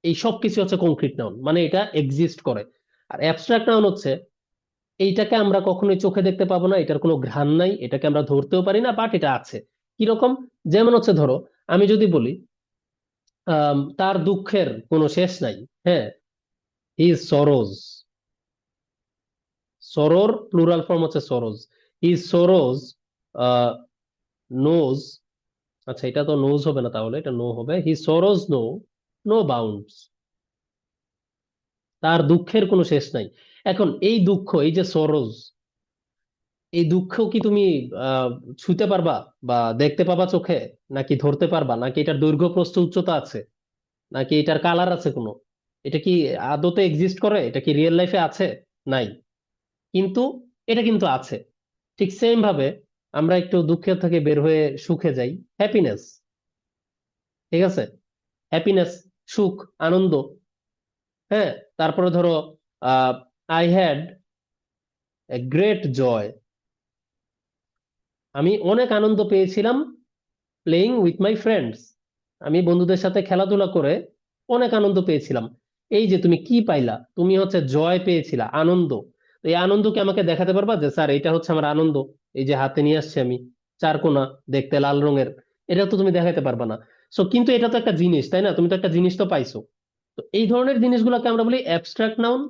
এই সব কিছু হচ্ছে কংক্রিট নাউন, মানে এটা এক্সিস্ট করে। আর অ্যাবস্ট্রাক্ট নাউন হচ্ছে এইটাকে আমরা কখনোই চোখে দেখতে পাবো না, এটার কোনো ঘ্রাণ নাই, এটাকে আমরা ধরতেও পারি না, বাট এটা আছে। কিরকম? যেমন হচ্ছে ধরো আমি যদি বলি তার দুঃখের কোনো শেষ নাই, হ্যাঁ, হিজ সরোজ। সরোর প্লুরাল ফর্ম হচ্ছে সরোজ। হিজ সরোজ নোজ, আচ্ছা এটা তো নোজ হবে না, তাহলে এটা নো হবে। His sorrows no, no bounds. তার দুঃখের কোনো শেষ নাই। এখন এই দুঃখ, এই যে সরোজ, এই দুঃখ কি তুমি আহ ছুঁতে পারবা বা দেখতে পাবা চোখে, নাকি ধরতে পারবা, নাকি এটার দৈর্ঘ্য প্রস্থ উচ্চতা আছে, নাকি এটার কালার আছে কোনো? এটা কি আদতে এক্সিস্ট করে? এটা কি রিয়েল লাইফে আছে? নাই। কিন্তু এটা কিন্তু আছে। ঠিক সেম ভাবে আমরা একটু দুঃখের থেকে বের হয়ে সুখে যাই, হ্যাপিনেস। ঠিক আছে? হ্যাপিনেস, সুখ, আনন্দ, হ্যাঁ। তারপরে ধরো I had a great joy, আমি অনেক আনন্দ পেয়েছিলাম প্লেইং উইথ মাই ফ্রেন্ডস, আমি বন্ধুদের সাথে খেলাধুলা করে অনেক আনন্দ পেয়েছিলাম। এই যে তুমি কি পাইলা, তুমি হচ্ছে জয় পেয়েছিলা, আনন্দ। তো এই আনন্দকে আমাকে দেখাতে পারবা যে স্যার এটা হচ্ছে আমার আনন্দ, এই যে হাতে নিয়ে আসছি আমি, চারকোনা, দেখতে লাল রঙের। এটা তো তুমি দেখাতে পারবা না। সো কিন্তু এটা তো একটা জিনিস, তাই না? তুমি তো একটা জিনিস তো পাইছো। তো এই ধরনের জিনিসগুলোকে আমরা বলি অ্যাবস্ট্রাক্ট নাউন।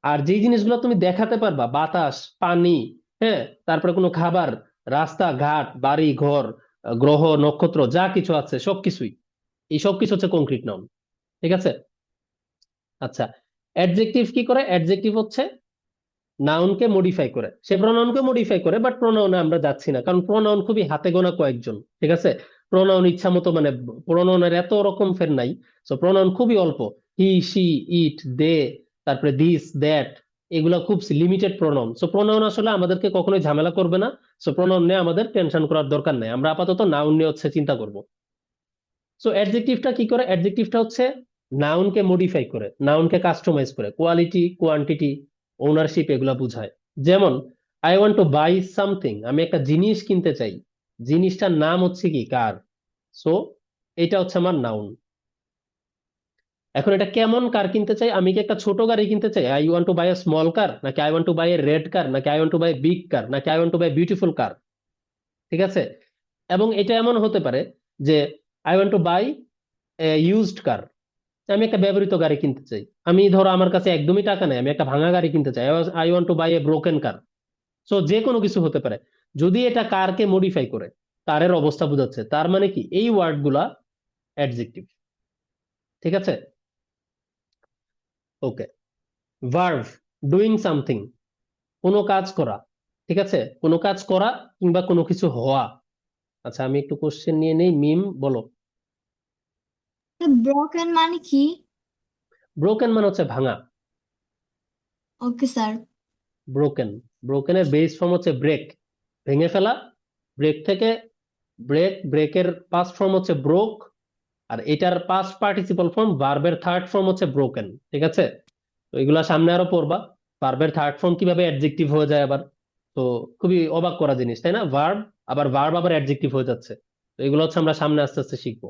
আর যেই জিনিসগুলো তুমি দেখাতে পারবা, বাতাস, পানি, হ্যাঁ, তারপরে কোনো খাবার, রাস্তা ঘাট, বাড়ি ঘর, গ্রহ নক্ষত্র, যা কিছু আছে সবকিছুই, এই সবকিছু হচ্ছে কংক্রিট নাউন। ঠিক আছে? আচ্ছা, অ্যাডজেক্টিভ কি করে? অ্যাডজেক্টিভ হচ্ছে নাউনকে মডিফাই করে, সে প্রোনাউনকে মডিফাই করে, বাট প্রোনাউনে আমরা যাচ্ছি না, কারণ প্রোনাউন খুবই হাতে গোনা কয়েকজন। ঠিক আছে? প্রোনাউন ইচ্ছা মতো, মানে প্রোনাউনের এত রকম ফের নাই। সো প্রোনাউন খুবই অল্প। হি, শি, ইট, দে, তারপরে দিস, দ্যাট, এগুলা খুব লিমিটেড প্রোনাউন। সো প্রোনাউন আসলে আমাদেরকে কখনোই ঝামেলা করবে না। সো প্রোনাউন নিয়ে আমাদের টেনশন করার দরকার নাই, আমরা আপাতত নাউন নিয়ে হচ্ছে চিন্তা করব। সো অ্যাডজেক্টিভটা কি করে? অ্যাডজেক্টিভটা হচ্ছে নাউনকে মডিফাই করে, নাউনকে কাস্টমাইজ করে, কোয়ালিটি, কোয়ান্টিটি, ওনারশিপ এগুলা বুঝায়। যেমন I want to buy something, আমি একটা জিনিস কিনতে চাই, জিনিসটার নাম হচ্ছে কি কার। সো এটা হচ্ছে আমার নাউন। এখন এটা কেমন কার কিনতে চাই, আমি কি একটা ছোট গাড়ি কিনতে চাই, I want to buy a small car, নাকি I want to buy a red car, নাকি I want to buy big car, নাকি I want to buy beautiful car. ঠিক আছে, এবং এটা এমন হতে পারে যে I want to buy a used car, আমি একটা ব্যবহৃত গাড়ি কিনতে চাই, আমি ধরো আমার কাছে একদমই টাকা নেই, আমি একটা ভাঙা গাড়ি কিনতে চাই, I want to buy a broken car. So যে কোনো কিছু হতে পারে, যদি এটা কারকে মডিফাই করে কারের অবস্থা বোঝাচ্ছে, তার মানে কি এই ওয়ার্ড গুলা অ্যাডজেক্টিভ। ঠিক আছে, ওকে। ভার্ভ, ডুইং সামথিং, কোনো কাজ করা। ঠিক আছে, কোনো কাজ করা কিংবা কোনো কিছু হওয়া। আচ্ছা, আমি একটু কোশ্চেন নিয়ে নেই, মিম বলো। ব্রোকেন মানে কি? ব্রোকেন মানে হচ্ছে ভাঙা। Okay sir. ব্রোকেন, ব্রোকেনের বেস ফর্ম হচ্ছে ব্রেক, ভেঙে ফেলা। ব্রেক থেকে ব্রেক, ব্রেকের পাস্ট ফর্ম হচ্ছে ব্রোক, আর এটার পাস্ট পার্টিসিপল ফর্ম ভার্বের থার্ড ফর্ম হচ্ছে ব্রোকেন। ঠিক আছে, তো এগুলা সামনে আরো পড়বা, ভার্বের থার্ড ফর্ম কিভাবে অ্যাডজেক্টিভ হয়ে যায় আবার। তো খুবই অবাক করা জিনিস, তাই না? ভার্ব আবার অ্যাডজেক্টিভ হয়ে যাচ্ছে। তো এগুলো হচ্ছে আমরা সামনে আস্তে আস্তে শিখবো।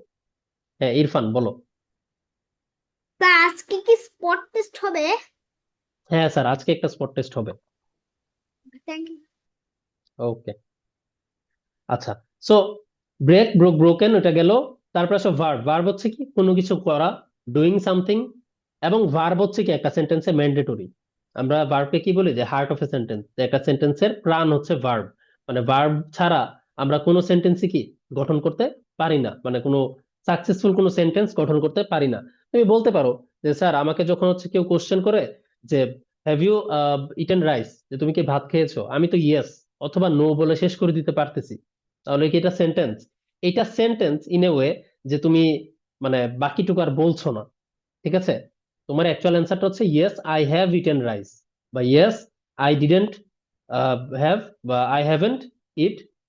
হ্যাঁ, ইরফান বলো। স্যার আজকে কি স্পট টেস্ট হবে? হ্যাঁ স্যার, আজকে একটা স্পট টেস্ট হবে। Thank you. ওকে, আচ্ছা। সো ব্রেক, ব্রোক, ব্রোকেন, ওটা গেল। তারপর আসো ভার্ব। ভার্ব হচ্ছে কি কোনো কিছু করা, ডুইং সামথিং। এবং ভার্ব হচ্ছে কি একটা সেন্টেন্সে ম্যান্ডেটরি। আমরা ভার্বকে কি বলি, যে হার্ট অফ এ সেন্টেন্স, একটা সেন্টেন্সের প্রাণ হচ্ছে ভার্ব। মানে ভার্ব ছাড়া আমরা কোনো সেন্টেন্সই কি গঠন করতে পারি না, মানে কোনো সাকসেসফুল কোনো সেন্টেন্স গঠন করতে পারি না। তুমি বলতে পারো যে স্যার, আমাকে যখন হচ্ছে কেউ কোশ্চেন করে যে হ্যাভ ইউ ইটেন রাইস, যে তুমি কি ভাত খেয়েছো, আমি তো ইয়েস অথবা নো বলে শেষ করে দিতে পারতেছি। তাহলে কি এটা সেন্টেন্স? এটা সেন্টেন্স ইন এ ওয়ে যে তুমি মানে বাকিটুকু আর বলছো না। ঠিক আছে, তোমার অ্যাকচুয়াল অ্যান্সারটা হচ্ছে yes I have eaten rice, বা ইয়েস আই ডিডেন্ট হ্যাভ, বা I haven't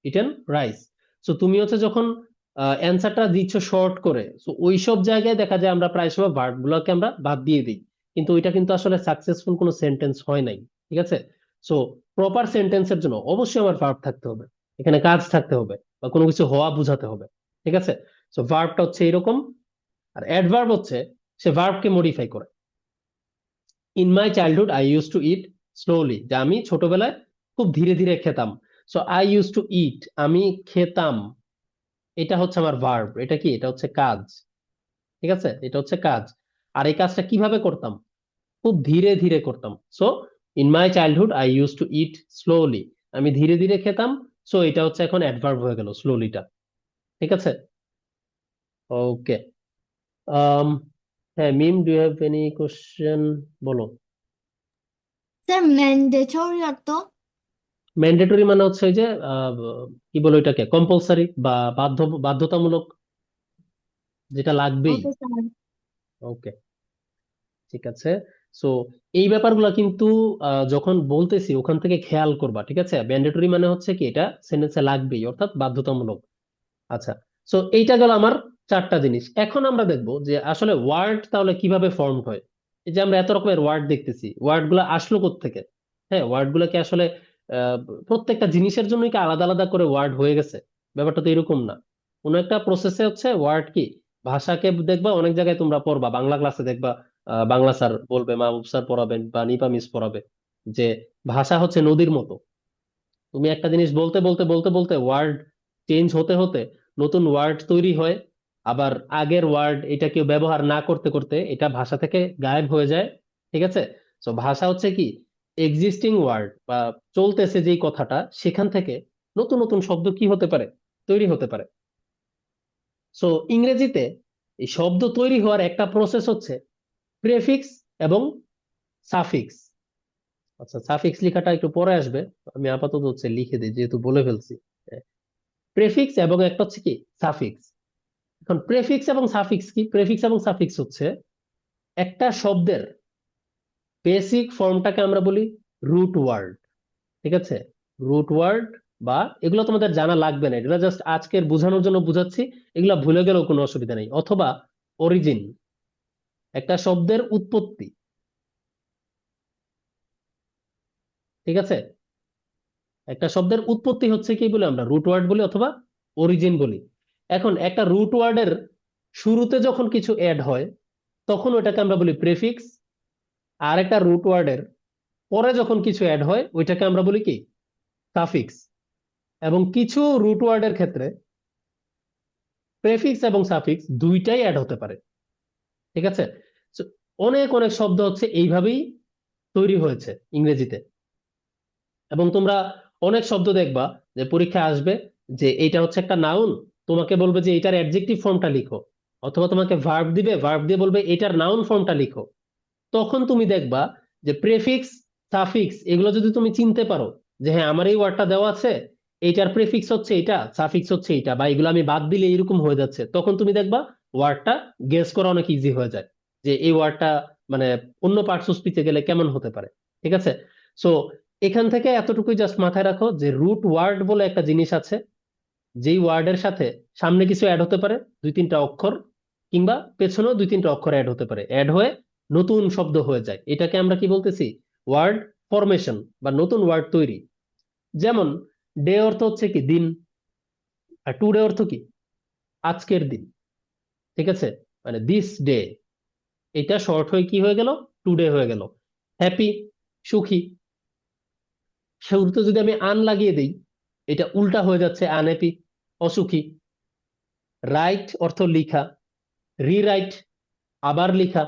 eaten rice. So তুমি হচ্ছে যখন অ্যান্সারটা দিচ্ছ শর্ট করে, সো ওই সব জায়গায় দেখা যায় আমরা প্রায় সময় ভার্ব গুলোকে আমরা বাদ দিয়ে দিই, কিন্তু ওইটা কিন্তু আসলে সাকসেসফুল কোনো সেন্টেন্স হয় নাই। ঠিক আছে, সো প্রপার সেন্টেন্সের জন্য অবশ্যই আমার ভার্ব থাকতে হবে, এখানে কাজ থাকতে হবে, বা কোনো কিছু হওয়া বোঝাতে হবে। ঠিক আছে, সো ভার্বটা হচ্ছে এরকম। আর অ্যাডভার্ব হচ্ছে সে ভার্বকে মডিফাই করে। In my childhood I use to it slowly, যে আমি ছোটবেলায় খুব ধীরে ধীরে খেতাম। সো আই ইউজ টু ইট, আমি খেতাম, এটা হচ্ছে আমার ভার্ব। এটা কি, এটা হচ্ছে কাজ। ঠিক আছে, এটা হচ্ছে কাজ। আর এই কাজটা কিভাবে করতাম, খুব ধীরে ধীরে করতাম। So in my childhood I use to it slowly, আমি ধীরে ধীরে খেতাম। সো এটা হচ্ছে এখন অ্যাডভার্ব হয়ে গেল স্লোলিটা। ঠিক আছে, ওকে। আম হ্যাঁ, মিম, do you have any question, বলো। স্যার ম্যান্ডেটরি অর্থ? ম্যান্ডেটরি মানে হচ্ছে ওই যে কি বলে ওইটাকে, কম্পালসারি বা বাধ্যতামূলক, যেটা লাগবেই। ওকে স্যার। ওকে, ঠিক আছে। সো এই ব্যাপারগুলো কিন্তু যখন বলতেছি ওখান থেকে খেয়াল করবা। ঠিক আছে, ম্যান্ডেটরি মানে হচ্ছে কি এটা সেন্টেন্সে লাগবেই, অর্থাৎ বাধ্যতামূলক। আচ্ছা, সো এইটা গেল আমার চারটা জিনিস। এখন আমরা দেখবো যে আসলে ওয়ার্ড তাহলে কিভাবে ফর্ম হয়। এই যে আমরা এত রকমের ওয়ার্ড দেখতেছি, ওয়ার্ড গুলা আসলো কোত্থেকে? হ্যাঁ, ওয়ার্ড গুলাকে আসলে আহ, প্রত্যেকটা জিনিসের জন্য কি আলাদা আলাদা করে ওয়ার্ড হয়ে গেছে? ব্যাপারটা তো এরকম না। কোন একটা প্রসেসে হচ্ছে ওয়ার্ড কি, ভাষাকে দেখবা অনেক জায়গায় তোমরা পড়বা, বাংলা ক্লাসে দেখবা বাংলা স্যার বলবে, মাহবুব স্যার পড়াবেন বা নিপা মিস পড়াবে, যে ভাষা হচ্ছে নদীর মতো। তুমি একটা জিনিস বলতে বলতে বলতে বলতে ওয়ার্ড চেঞ্জ হতে হতে নতুন ওয়ার্ড তৈরি হয়, আবার আগের ওয়ার্ড এটা কেউ ব্যবহার না করতে করতে এটা ভাষা থেকে গায়েব হয়ে যায়। ঠিক আছে, তো ভাষা হচ্ছে কি এক্সিস্টিং ওয়ার্ড, বা চলতেছে যেই কথাটা, সেখান থেকে নতুন নতুন শব্দ কি হতে পারে, তৈরি হতে পারে। সো ইংরেজিতে এই শব্দ তৈরি হওয়ার একটা প্রসেস হচ্ছে প্রেফিক্স এবং সাফিক্স। আচ্ছা, সাফিক্স লেখাটা একটু পরে আসবে, আমি আপাতত হচ্ছে লিখে দিই যেহেতু বলে ফেলছি। প্রেফিক্স এবং একটা হচ্ছে কি সাফিক্স। এখন প্রেফিক্স এবং সাফিক্স কি? প্রেফিক্স এবং সাফিক্স হচ্ছে একটা শব্দের বেসিক ফর্মটাকে আমরা বলি রুট ওয়ার্ড। ঠিক আছে, রুট ওয়ার্ড, বা এগুলো তোমাদের জানা লাগবে না, এগুলো জাস্ট আজকের বোঝানোর জন্য বুঝাচ্ছি, এগুলো ভুলে গেলেও কোনো অসুবিধা নেই। অথবা অরিজিন, একটা শব্দের উৎপত্তি। ঠিক আছে, একটা শব্দের উৎপত্তি হচ্ছে কি বলে আমরা রুট ওয়ার্ড বলি অথবা অরিজিন বলি। এখন একটা রুট ওয়ার্ডের শুরুতে যখন কিছু অ্যাড হয় তখন ওটাকে আমরা বলি প্রেফিক্স, আর একটা রুট ওয়ার্ডের পরে যখন কিছু অ্যাড হয় ওইটাকে আমরা বলি কি, সাফিক্স। এবং কিছু রুট ওয়ার্ডের ক্ষেত্রে প্রেফিক্স এবং সাফিক্স দুইটাই অ্যাড হতে পারে। ঠিক আছে? So, অনেক অনেক শব্দ হচ্ছে এইভাবেই তৈরি হয়েছে ইংরেজিতে। এবং তোমরা অনেক শব্দ দেখবা যে পরীক্ষায় আসবে যে এইটা হচ্ছে একটা নাউন, তোমাকে বলবে যে এটার অ্যাডজেক্টিভ ফর্মটা লিখো, অথবা তোমাকে ভার্ব দিবে, ভার্ব দিয়ে বলবে এটার নাউন ফর্মটা লিখো। তখন তুমি দেখবা যে প্রেফিক্স, সাফিক্স এগুলো যদি তুমি চিনতে পারো যে হ্যাঁ আমার এই ওয়ার্ডটা দেওয়া আছে, এইটার প্রেফিক্স হচ্ছে এটা, সাফিক্স হচ্ছে এটা, বা এগুলো আমি বাদ দিলে এরকম হয়ে যাচ্ছে, তখন তুমি দেখবা ওয়ার্ডটা গেস করা অনেক ইজি হয়ে যায় যে এই ওয়ার্ডটা মানে অন্য পার্টস অফ স্পিচে গেলে কেমন হতে পারে। ঠিক আছে? সো এখান থেকে এতটুকুই জাস্ট মাথায় রাখো যে রুট ওয়ার্ড বলে একটা জিনিস আছে, যেই ওয়ার্ডের সাথে সামনে কিছু অ্যাড হতে পারে, দুই তিনটা অক্ষর, কিংবা পেছনেও দুই তিনটা অক্ষর অ্যাড হতে পারে, অ্যাড হয়ে নতুন শব্দ হয়ে যায়, এটাকে আমরা কি বলতেছি, ওয়ার্ড ফরমেশন বা নতুন ওয়ার্ড তৈরি। যেমন ডে অর্থ হচ্ছে কি দিন, আর টুডে অর্থ কি আজকের দিন। ঠিক আছে? মানে দিস ডে, এটা শর্ট হয়ে কি হয়ে গেল, টুডে হয়ে গেল। হ্যাপি, সুখী, শুরুতে যদি আমি আন লাগিয়ে দিই এটা উল্টা হয়ে যাচ্ছে আনহ্যাপি, অসুখী। রাইট অর্থ লিখা, রিরাইট আবার লিখা।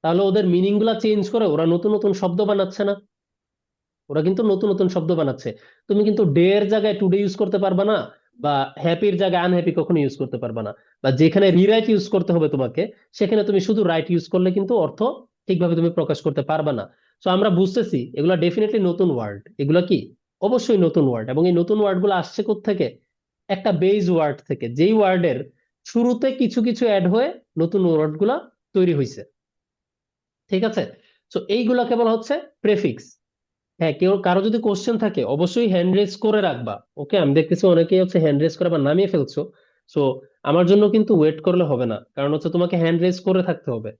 তাহলে ওদের মিনিং গুলা চেঞ্জ করে ওরা নতুন নতুন শব্দ বানাচ্ছে না? ওরা কিন্তু নতুন নতুন শব্দ বানাচ্ছে। তুমি কিন্তু ডে এর জায়গায় টুডে ইউজ করতে পারবা না, বা হ্যাপির জায়গায় আনহ্যাপি কখনো ইউজ করতে পারবা না, বা যেখানে রিরাইট ইউজ করতে হবে তোমাকে সেখানে তুমি শুধু রাইট ইউজ করলে কিন্তু অর্থ ঠিকভাবে তুমি প্রকাশ করতে পারবা না। তো আমরা বুঝতেছি এগুলা ডেফিনেটলি নতুন ওয়ার্ড, এগুলা কি অবশ্যই নতুন ওয়ার্ড। এবং এই নতুন ওয়ার্ড গুলো আসছে কোত্থেকে, একটা বেজ ওয়ার্ড থেকে, যেই ওয়ার্ডের শুরুতে কিছু কিছু অ্যাড হয়ে নতুন ওয়ার্ড গুলা তৈরি হয়েছে। ঠিক আছে? তো এইগুলাকে বলা হচ্ছে প্রেফিক্স। হ্যাঁ, কেউ কারো যদি কোশ্চেন থাকে অবশ্যই হ্যান্ড রেজ করে রাখবা। ওকে, আমি দেখতেছি অনেকেই হচ্ছে হ্যান্ড রেজ করে আবার নামিয়ে ফেলছো। সো আমার জন্য কিন্তু ওয়েট করলে হবে না, কারণ হচ্ছে তোমাকে হ্যান্ড রেজ করে থাকতে হবে।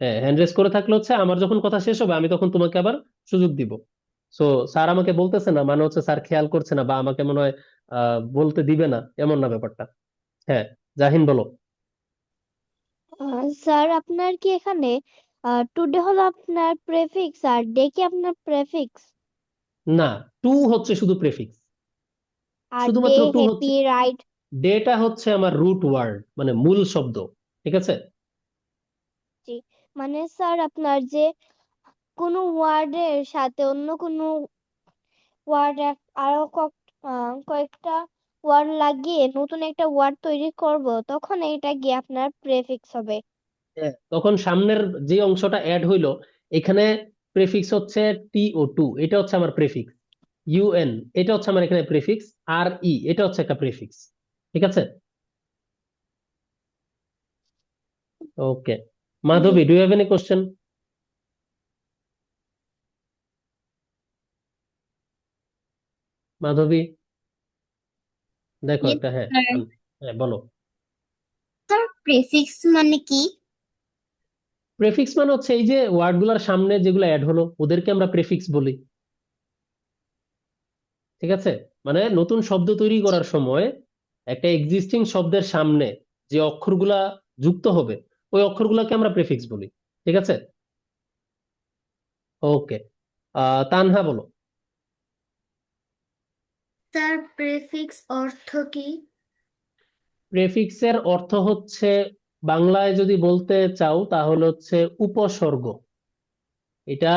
হ্যাঁ, হ্যান্ড রেজ করে থাকলে হচ্ছে আমার যখন কথা শেষ হবে আমি তখন তোমাকে আবার সুযোগ দিব। সো স্যার আমাকে বলতেছে না মানে হচ্ছে স্যার খেয়াল করছে না, বা আমাকে মনে হয় বলতে দিবে না, এমন না ব্যাপারটা। হ্যাঁ, জাহিন বলো। স্যার আপনার কি এখানে টুডে হলো আপনার প্রেফিক্স আর ডে কি আপনার প্রেফিক্স? না, টু হচ্ছে শুধু প্রেফিক্স, আর ডে, শুধুমাত্র টু হচ্ছে। Happy, right? ডেটা হচ্ছে আমার রুট ওয়ার্ড, মানে মূল শব্দ। ঠিক আছে? জি, মানে স্যার আপনার যে কোনো ওয়ার্ডের সাথে অন্য কোনো ওয়ার্ড আরো কয়েকটা ওয়ার্ড লাগিয়ে নতুন একটা ওয়ার্ড তৈরি করব, তখন এটা গিয়ে আপনার প্রেফিক্স হবে। হ্যাঁ, তখন সামনের যে অংশটা অ্যাড হইলো এখানে প্রেফিক্স হচ্ছে টি ও টু, এটা হচ্ছে আমার প্রেফিক্স। ইউএন, এটা হচ্ছে আমার এখানে প্রেফিক্স। আর ই, এটা হচ্ছে একটা প্রেফিক্স। ঠিক আছে? ওকে, জি Madhavi, do you have any question? Madhavi, দেখো Yes, একটা, হ্যাঁ sir. হ্যাঁ বলো। স্যার প্রেফিক্স মানে কি? প্রেফিক্স মানে হচ্ছে এই যে ওয়ার্ড গুলার সামনে যেগুলো অ্যাড হলো ওদেরকে আমরা প্রেফিক্স বলি। ঠিক আছে? মানে নতুন শব্দ তৈরি জি। করার সময় একটা এক্সিস্টিং শব্দের সামনে যে অক্ষরগুলা যুক্ত হবে ওই অক্ষরগুলাকে আমরা প্রেফিক্স বলি। ঠিক আছে? ওকে, তানহা বলো। স্যার প্রেফিক্স অর্থ কি? প্রেফিক্সের অর্থ হচ্ছে, বাংলায় যদি বলতে চাও তাহলে হচ্ছে উপসর্গ। এটা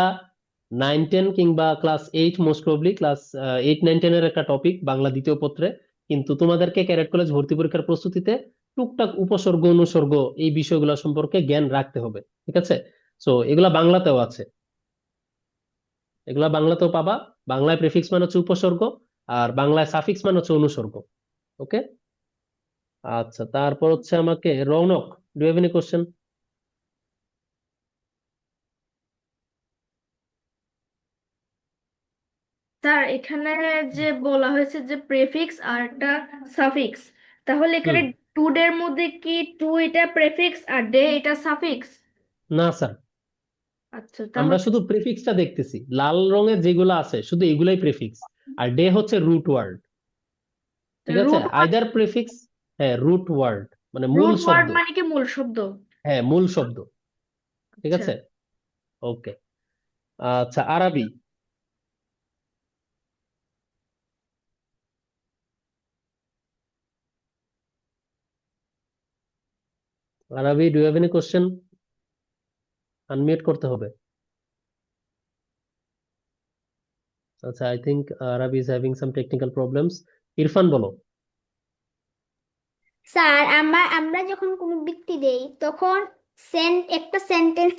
9-10 কিংবা ক্লাস 8, মোস্ট প্রবলি ক্লাস 8-9-10 এর একটা টপিক বাংলা দ্বিতীয় পত্রে। কিন্তু তোমাদেরকে ক্যাডেট কলেজ ভর্তি পরীক্ষার প্রস্তুতিতে টুকটাক উপসর্গ অনুসর্গ এই বিষয়গুলো সম্পর্কে জ্ঞান রাখতে হবে। ঠিক আছে? সো এগুলা বাংলাতেও আছে, এগুলা বাংলাতেও পাবা। বাংলায় প্রেফিক্স মানে হচ্ছে উপসর্গ, আর বাংলায় সাফিক্স মানে হচ্ছে অনুসর্গ। ওকে, আচ্ছা, তারপর হচ্ছে আমাকে Raunak, do have any question? Sir এখানে যে বলা হয়েছে যে প্রেফিক্স আর একটা সাফিক্স, তাহলে এখানে হুম, টুডের মধ্যে কি টু এটা প্রেফিক্স আর ডে এটা সাফিক্স? না স্যার, আচ্ছা আমরা তাহলে শুধু প্রিফিক্সটা দেখতেছি, লাল রঙের যেগুলো আছে শুধু এগুলাই প্রিফিক্স, আর ডে হচ্ছে রুট ওয়ার্ড। ঠিক আছে? রুট আইদার প্রিফিক্স, হ্যাঁ রুট ওয়ার্ড, মানে মূল রুট ওয়ার্ড শব্দ। মানে কি মূল শব্দ? হ্যাঁ, মূল শব্দ। ঠিক আচ্ছা, আছে, ওকে। আচ্ছা, Arbi. Arbi, do you have any question? Unmute করতে হবে। আচ্ছা, I think Arbi is having some technical problems. Irfan, বলো। স্যার আমরা যখন কোনো বৃত্তি দেই তখন একটা সেন্টেন্স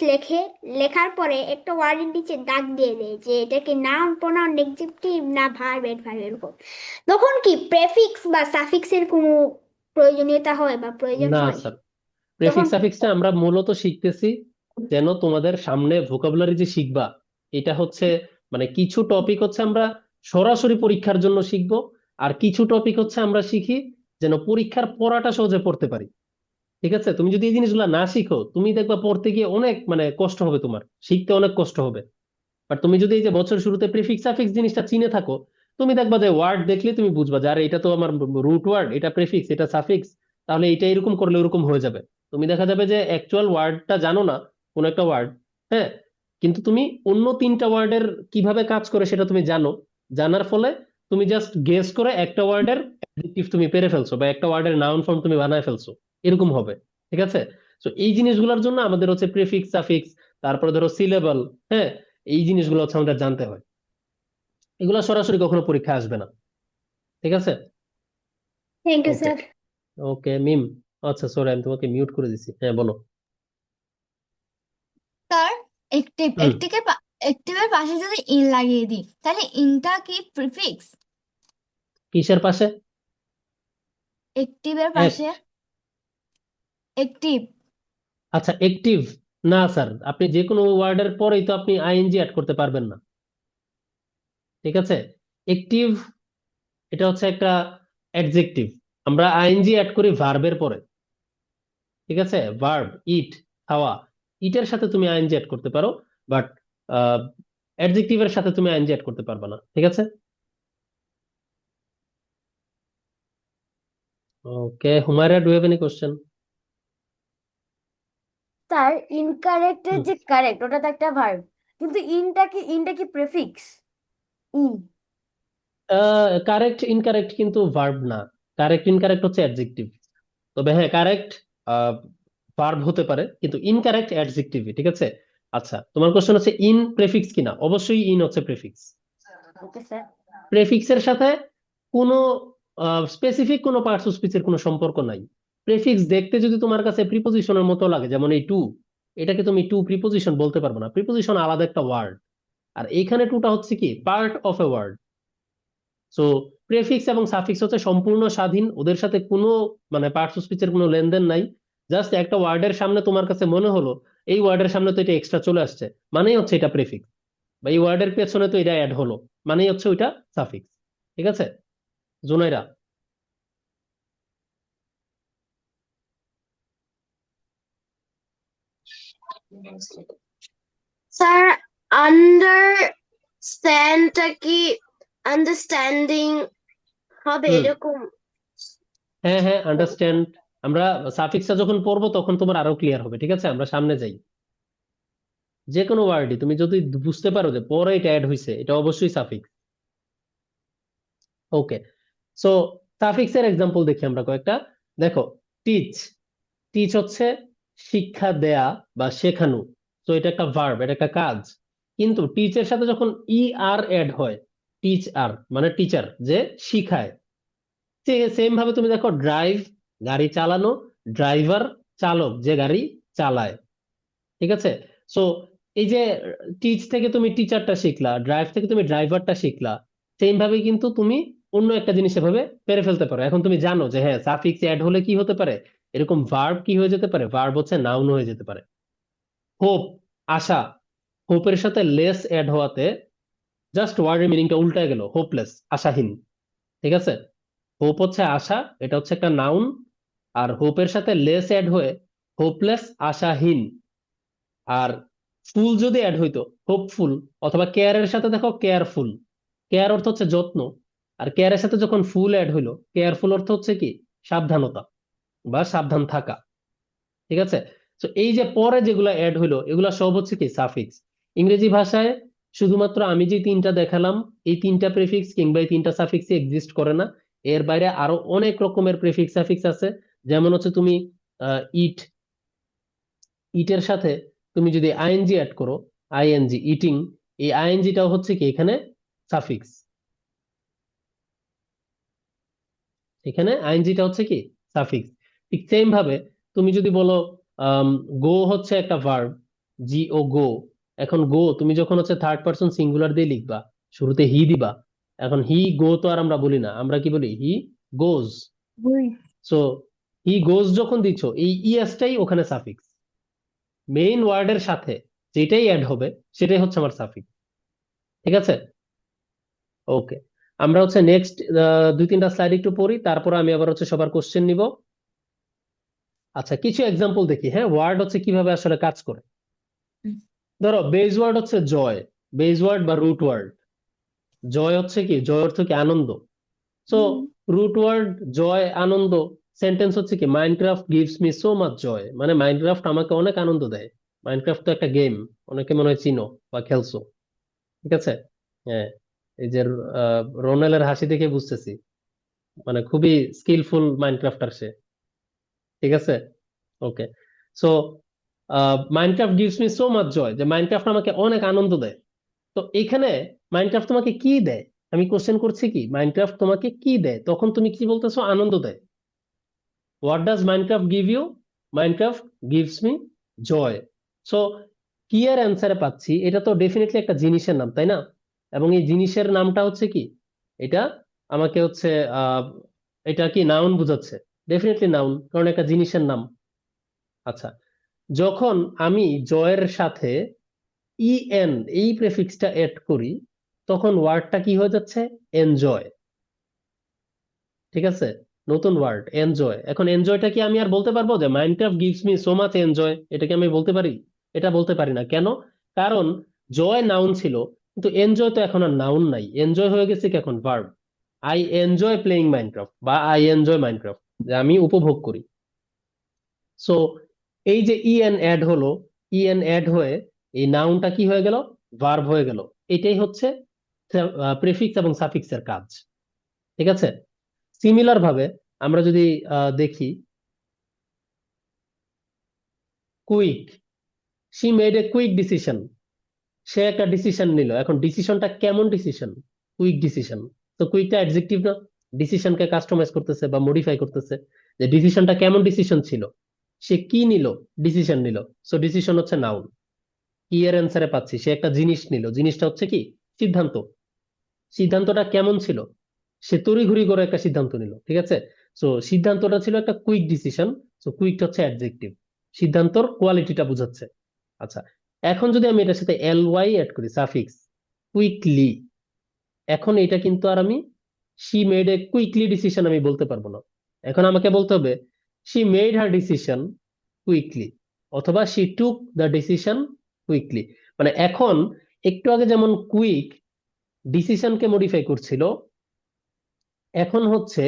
লেখার পরে একটা ওয়ার্ডের নিচে দাগ দিয়ে দেয় যে এটা কি নাউন প্রোনাউন অ্যাডজেক্টিভ না ভার্ব অ্যাডভার্ব এরকম। তখন কি প্রেফিক্স বা সাফিক্সের কোনো প্রয়োজনীয়তা হয় বা প্রয়োজন না হয়? স্যার, তখন প্রেফিক্স সাফিক্সটা আমরা মূলত শিখতেছি যেন তোমাদের সামনে ভোকাবুলারি যে শিখবা, এটা হচ্ছে মানে কিছু টপিক হচ্ছে আমরা সরাসরি পরীক্ষার জন্য শিখবো, আর কিছু টপিক হচ্ছে আমরা শিখি যেন পরীক্ষার পড়াটা সহজে পড়তে পারি। ঠিক আছে, তুমি যদি এই জিনিসগুলো না শিখো, তুমি দেখবা পড়তে গিয়ে অনেক মানে কষ্ট হবে, তোমার শিখতে অনেক কষ্ট হবে। বাট তুমি যদি এই যে বছর শুরুতে প্রিফিক্স সাফিক্স জিনিসটা চিনে থাকো, তুমি দেখবা যে ওয়ার্ড দেখলে তুমি বুঝবা যে আরে এটা তো আমার রুট ওয়ার্ড, এটা প্রিফিক্স, এটা সাফিক্স, তাহলে এটা এরকম করলে ওরকম হয়ে যাবে। তুমি দেখা যাবে যে অ্যাকচুয়াল ওয়ার্ডটা জানো না, কোন একটা ওয়ার্ড, হ্যাঁ, কিন্তু তুমি অন্য তিনটা ওয়ার্ডের কিভাবে কাজ করে সেটা তুমি জানো। জানার ফলে তুমি জাস্ট গেস করে একটা ওয়ার্ডের অ্যাডজেক্টিভ তুমি পেরে ফেলছো, বা একটা ওয়ার্ডের নাউন ফর্ম তুমি বানায় ফেলছো, এরকম হবে। ঠিক আছে, তো এই জিনিসগুলোর জন্য আমাদের হচ্ছে প্রিফিক্স সাফিক্স, তারপরে ধরো সিলেবল, হ্যাঁ, এই জিনিসগুলো হচ্ছে আমাদের জানতে হয়। এগুলো সরাসরি কখনো পরীক্ষা আসবে না। ঠিক আছে, থ্যাংক ইউ ওকে। স্যার। ওকে মিম, আচ্ছা সরি, আমি তোমাকে মিউট করে দিছি। হ্যাঁ, বলো। স্যার, একটিভ হুম। একটিভের পাশে যদি ইন লাগিয়ে দিই তাহলে ইনটা কি প্রিফিক্স? কিসের পাশে? একটিভের এক, পাশে একটিভ। আচ্ছা অ্যাক্টিভ। না স্যার, আপনি যে কোনো ওয়ার্ডের পরেই তো আপনি আইএনজি অ্যাড করতে পারবেন না। ঠিক আছে, অ্যাক্টিভ এটা হচ্ছে একটা অ্যাডজেক্টিভ, আমরা আইএনজি অ্যাড করি ভার্বের পরে। ঠিক আছে, ভার্ব ইট, খাওয়া, ইটের সাথে তুমি আইএনজি অ্যাড করতে পারো, বাট অ্যাডজেক্টিভের সাথে তুমি আইএনজি অ্যাড করতে পারবে না। ঠিক আছে, okay. Humaira, do have any question? Sir, ইনকারেক্টের যে কারেক্ট ওটা তো একটা ভার্ব, কিন্তু ইনটা কি প্রেফিক্স? ইন। কারেক্ট ইনকারেক্ট কিন্তু ভার্ব না, কারেক্ট ইনকারেক্ট হচ্ছে অ্যাডজেক্টিভ। তবে হ্যাঁ, কারেক্ট ভার্ব হতে পারে, কিন্তু ইনকারেক্ট অ্যাডজেক্টিভ। ঠিক আছে, আচ্ছা তোমার কোশ্চেন হচ্ছে ইন প্রেফিক্স কিনা? অবশ্যই ইন হচ্ছে প্রেফিক্স। Okay sir. প্রেফিক্সের সাথে কোনো স্পেসিফিক কোনো পার্টস অফ স্পিচের কোনো সম্পর্ক নাই। প্রেফিক্স দেখতে যদি তোমার কাছে প্রিপোজিশনের মতো লাগে, যেমন এই টু, এটাকে তুমি টু প্রিপোজিশন বলতে পারবে না, প্রিপোজিশন আলাদা একটা ওয়ার্ড, আর এইখানে টুটা হচ্ছে কি part of a word. So prefix এবং সাফিক্স হচ্ছে সম্পূর্ণ স্বাধীন, ওদের সাথে কোনো মানে পার্টস অফ স্পিচের কোনো লেনদেন নাই। জাস্ট একটা ওয়ার্ডের সামনে তোমার কাছে মনে হলো এই ওয়ার্ডের সামনে তো এটা এক্সট্রা চলে আসছে, মানেই হচ্ছে এটা প্রেফিক্স, বা এই ওয়ার্ডের পেছনে তো এটা অ্যাড হলো, মানেই হচ্ছে ওইটা সাফিক্স। ঠিক আছে, জুনাইরা। স্যার, আন্ডারস্ট্যান্ডটা কি আন্ডারস্ট্যান্ডিং হবে হুম, এরকম? হ্যাঁ হ্যাঁ, আন্ডারস্ট্যান্ড। আমরা সাফিক্সটা যখন পড়বো তখন তোমার আরো ক্লিয়ার হবে। ঠিক আছে, আমরা সামনে যাই। যে কোনো ওয়ার্ডই তুমি যদি বুঝতে পারো যে পরে এটা অ্যাড হয়েছে, এটা অবশ্যই সাফিক্স। ওকে, সো সাফিক্সের এক্সাম্পল দেখি আমরা কয়েকটা। দেখো, টিচ, টিচ হচ্ছে শিক্ষা দেয়া বা শেখানো। তো এটা একটা ভার্ব, এটা একটা কাজ। কিন্তু টিচের সাথে যখন ই আর অ্যাড হয়, টিচ আর মানে টিচার যে শিখায়, সেম ভাবে তুমি দেখো ড্রাইভ গাড়ি চালানো, ড্রাইভার চালক যে গাড়ি চালায়। ঠিক আছে, সো এই যে টিচ থেকে তুমি টিচারটা শিখলা, ড্রাইভ থেকে তুমি ড্রাইভারটা শিখলা, সেম ভাবে কিন্তু তুমি অন্য একটা জিনিস এভাবে পেরে ফেলতে পারো। এখন তুমি জানো যে হ্যাঁ, সাফিক্স অ্যাড হলে কি হতে পারে, এরকম ভার্ব কি হয়ে যেতে পারে, ভার্ব হচ্ছে নাউন হয়ে যেতে পারে। হোপ, আশা, হোপের সাথে লেস অ্যাড হওয়াতে জাস্ট ওয়ার্ডের মিনিংটা উল্টায় গেল, হোপলেস, আশাহীন। ঠিক আছে, হোপ হচ্ছে আশা, এটা হচ্ছে একটা নাউন, আর হোপের সাথে লেস অ্যাড হয়ে হোপলেস, আশাহীন। আর ফুল যদি অ্যাড হইতো, হোপফুল, অথবা কেয়ারের সাথে দেখো কেয়ারফুল, কেয়ার অর্থ হচ্ছে যত্ন, আর কেয়ারের সাথে যখন ফুল অ্যাড হইলো, কেয়ারফুল অর্থ হচ্ছে কি সাবধানতা। বা সাবধান থাকা। ঠিক আছে, তো এই যে পরে যেগুলা অ্যাড হইলো এগুলা সব হচ্ছে কি সাফিক্স। ইংরেজি ভাষায় শুধুমাত্র আমি যে তিনটা দেখালাম এই তিনটা প্রিফিক্স কিংবা এই তিনটা সাফিক্স এক্সিস্ট করে না। এর বাইরে আরো অনেক রকমের প্রিফিক্স সাফিক্স আছে। যেমন হচ্ছে তুমি ইট, ইটের সাথে তুমি যদি আইএনজি অ্যাড করো, আইএনজি ইটিং, এই আইএনজিটাও হচ্ছে কি এখানে সাফিক্স। এখানে আইএনজিটা হচ্ছে কি সাফিক্স। ঠিক সেম ভাবে তুমি যদি বলো গো হচ্ছে একটা ভার্ব, জি ও গো। এখন গো তুমি যখন হচ্ছে থার্ড পারসন সিঙ্গুলার দিয়ে লিখবা শুরুতে হি দিবা। এখন হি গো তো আর আমরা বলি না, আমরা কি বলি হি গোজ। সো হি গোজ যখন দিচ্ছ এই ইএসটাই ওখানে সাফিক্স। মেইন ওয়ার্ডের সাথে যেটাই অ্যাড হবে সেটাই হচ্ছে আমার সাফিক্স। ঠিক আছে, ওকে। আমরা হচ্ছে নেক্সট 2-3টা স্লাইড একটু পড়ি, তারপর আমি আবার হচ্ছে সবার কোশ্চেন নিব। আচ্ছা, কিছু এক্সাম্পল দেখি। হ্যাঁ, ওয়ার্ড হচ্ছে কিভাবে আসলে কাজ করে। ধরো বেজ ওয়ার্ড হচ্ছে জয়, বেজ ওয়ার্ড বা রুট ওয়ার্ড। জয় হচ্ছে কি, জয় অর্থ কি আনন্দ। সো রুট ওয়ার্ড জয় আনন্দ, সেন্টেন্স হচ্ছে কি Minecraft gives me so much joy, মানে মাইনক্রাফট আমাকে অনেক আনন্দ দেয়। মাইনক্রাফট তো একটা গেম, অনেকে মনে হয় চিনো বা খেলছো। ঠিক আছে, হ্যাঁ। এই যে রোনেলের হাসি দেখে বুঝতেছি মানে খুবই স্কিলফুল মাইনক্রাফটার সে। ঠিক আছে, okay. So Minecraft gives me so much joy, যে মাইনক্রাফট আমাকে অনেক আনন্দ দেয়। তো এখানে মাইনক্রাফট তোমাকে কি দেয়, আমি কোশ্চেন করছি কি মাইনক্রাফট তোমাকে কি দেয়, তখন তুমি কি বলতেছো আনন্দ দেয়। What does Minecraft give you, Minecraft gives me joy. So কি এর অ্যান্সারে পাচ্ছি, এটা তো ডেফিনেটলি একটা জিনিসের নাম, তাই না? এবং এই জিনিসের নামটা হচ্ছে কি, এটা আমাকে হচ্ছে এটা কি নাউন বোঝাচ্ছে, ডেফিনেটলি নাউন, কারণ একটা জিনিসের নাম। আচ্ছা, যখন আমি জয়ের সাথে ইএন এই প্রেফিক্সটা এড করি তখন ওয়ার্ডটা কি হয়ে যাচ্ছে, এনজয়। ঠিক আছে, নতুন ওয়ার্ড এনজয়। এখন এনজয়টা কি আমি আর বলতে পারবো যে Minecraft gives me so much enjoy, এটা কি আমি বলতে পারি? এটা বলতে পারি না। কেন? কারণ জয় নাউন ছিল, কিন্তু এনজয় তো এখন আর নাউন নাই, এনজয় হয়ে গেছে কি এখন verb. I enjoy playing Minecraft বা আই এনজয় মাইনক্রাফট, যে আমি উপভোগ করি। সো এই যে ইএন অ্যাড হলো, ইএন অ্যাড হয়ে এই নাউনটা কি হয়ে গেল, ভার্ব হয়ে গেল। এটাই হচ্ছে প্রিফিক্স এবং সাফিক্সের কাজ। ঠিক আছে, সিমিলার ভাবে আমরা যদি দেখি quick, she made a quick decision, সে একটা ডিসিশন নিল। এখন ডিসিশনটা কেমন ডিসিশন, কুইক ডিসিশন। তো কুইকটা অ্যাডজেক্টিভ না, ডিসিশনকে কাস্টমাইজ করতেছে বা মডিফাই করতেছে, যে ডিসিশনটা কেমন ডিসিশন ছিল, সে কি নিল, ডিসিশন নিল। সো ডিসিশন হচ্ছে নাউন। কি এর অ্যান্সারে পাচ্ছি, সে একটা জিনিস নিল, জিনিসটা হচ্ছে কি সিদ্ধান্ত। সিদ্ধান্তটা কেমন ছিল, সে তড়িঘড়ি করে একটা সিদ্ধান্ত নিল। ঠিক আছে, সো সিদ্ধান্তটা ছিল একটা কুইক ডিসিশন। সো কুইক হচ্ছে অ্যাডজেক্টিভ, সিদ্ধান্তর কোয়ালিটিটা বোঝাচ্ছে। আচ্ছা, এখন যদি আমি এটার সাথে এল ওয়াই অ্যাড করি, সাফিক্স কুইকলি, এখন এটা কিন্তু আর আমি she made a quickly decision আমি বলতে পারবো না। এখন আমাকে বলতে হবে she made her decision quickly, অথবা she took the decision quickly. মানে এখন একটু আগে যেমন কুইক ডিসিশনকে মডিফাই করছিল, এখন হচ্ছে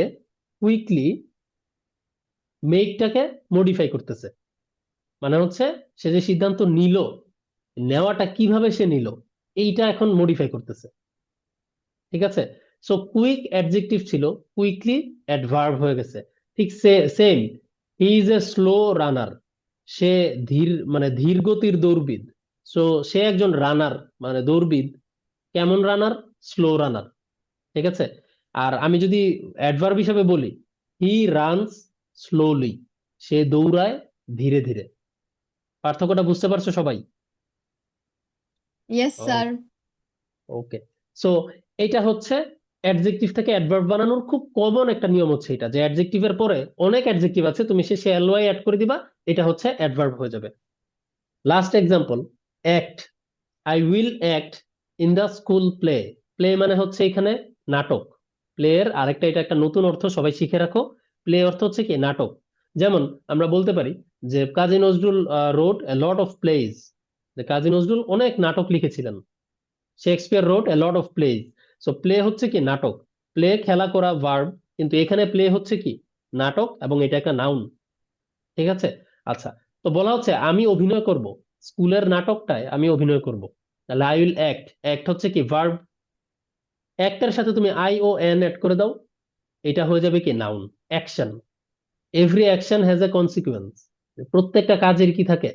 কুইকলি মেকটাকে মডিফাই করতেছে। মানে হচ্ছে সে যে সিদ্ধান্ত নিল, নেওয়াটা কিভাবে সে নিল এইটা এখন মডিফাই করতেছে। ঠিক আছে, সো কুইক অ্যাডজেক্টিভ ছিল, কুইকলি অ্যাডভার্ব হয়ে গেছে। ঠিক same, he is a slow runner, সে ধীর মানে ধীর গতির দৌড়বিদ। সো সে একজন রানার মানে দৌড়বিদ, কেমন রানার, স্লো রানার। ঠিক আছে, আর আমি যদি অ্যাডভার্ব হিসেবে বলি হি রানস স্লোলি, সে দৌড়ায় ধীরে ধীরে। পার্থক্যটা বুঝতে পারছো সবাই? Yes sir. ওকে, সো এটা হচ্ছে অ্যাডজেক্টিভ থেকে অ্যাডভার্ব বানানোর খুব কমন একটা নিয়ম হচ্ছে এটা, যে অ্যাডজেক্টিভের পরে অনেক অ্যাডজেক্টিভ আছে, তুমি শেষে এলওয়াই অ্যাড করে দিবা, এটা হচ্ছে অ্যাডভার্ব হয়ে যাবে। Last example, act, I will act in the school play. Play মানে হচ্ছে এখানে নাটক। প্লে এর আরেকটা, এটা একটা নতুন অর্থ সবাই শিখে রাখো, প্লে অর্থ হচ্ছে কি নাটক। যেমন আমরা বলতে পারি যে Kazi Nazrul wrote a lot of plays, যে কাজী নজরুল অনেক নাটক লিখেছিলেন। Shakespeare wrote a lot of plays. So play হচ্ছে কি নাটক, প্লে খেলা করা ভার্ব, কিন্তু এখানে প্লে হচ্ছে কি নাটক, এবং এটা একটা নাউন। ঠিক আছে? আচ্ছা, তো বলা হচ্ছে আমি অভিনয় করব, স্কুলের নাটকটায় আমি অভিনয় করব। তাহলে আই উইল অ্যাক্ট, অ্যাক্ট হচ্ছে কি ভার্ব, অ্যাক্টের সাথে তুমি আই ও এন অ্যাড করে দাও, এটা হয়ে যাবে কি noun, action. Every action has a consequence, প্রত্যেকটা কাজের কি থাকে,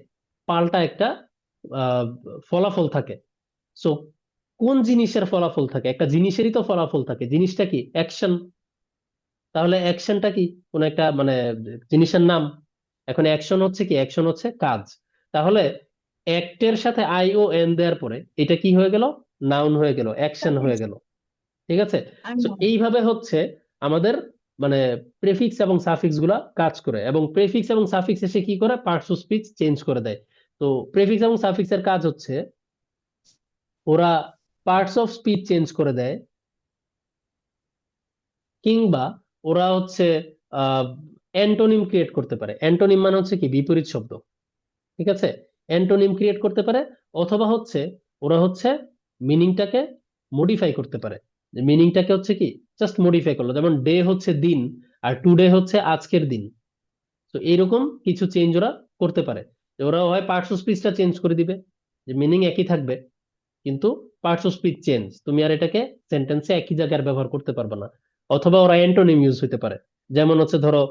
পাল্টা একটা আহ, ফলাফল থাকে। সো কোন জিনিসের ফলাফল থাকে, একটা জিনিসেরই তো ফলাফল থাকে, জিনিসটা কি অ্যাকশন। তাহলে অ্যাকশনটা কি, কোন একটা মানে জিনিসের নাম। এখন অ্যাকশন হচ্ছে কি, অ্যাকশন হচ্ছে কাজ। তাহলে অ্যাক্টের সাথে আই ও এন দেওয়ার পরে এটা কি হয়ে গেল, নাউন হয়ে গেল, অ্যাকশন হয়ে গেল। ঠিক আছে? আর তো এইভাবে হচ্ছে আমাদের মানে প্রেফিক্স এবং সাফিক্স গুলা কাজ করে, এবং প্রেফিক্স এবং সাফিক্স এসে কি করে, পার্টস অফ স্পিচ চেঞ্জ করে দেয়। তো প্রেফিক্স এবং সাফিক্স এর কাজ হচ্ছে ওরা পার্টস অফ স্পিচ চেঞ্জ করে দেয়, কিংবা ওরা হচ্ছে অ্যান্টোনিম ক্রিয়েট করতে পারে। অ্যান্টোনিম মানে হচ্ছে কি, বিপরীত শব্দ। ঠিক আছে? অ্যান্টোনিম ক্রিয়েট করতে পারে, অথবা হচ্ছে ওরা হচ্ছে মিনিংটাকে মডিফাই করতে পারে। যে মিনিংটাকে হচ্ছে কি, জাস্ট মডিফাই করলো, যেমন ডে হচ্ছে দিন, আর টুডে হচ্ছে আজকের দিন। তো এইরকম কিছু চেঞ্জ ওরা করতে পারে। যে ওরা হয় পার্টস অফ স্পিচটা চেঞ্জ করে দিবে, যে মিনিং একই থাকবে কিন্তু পার্টস অফ স্পিচ চেঞ্জ, তুমি আর এটাকে সেন্টেন্সে একই জায়গায় আর ব্যবহার করতে পারবে না। অথবা ওরা অ্যান্টোনিম ইউজ হতে পারে, যেমন হচ্ছে ধরো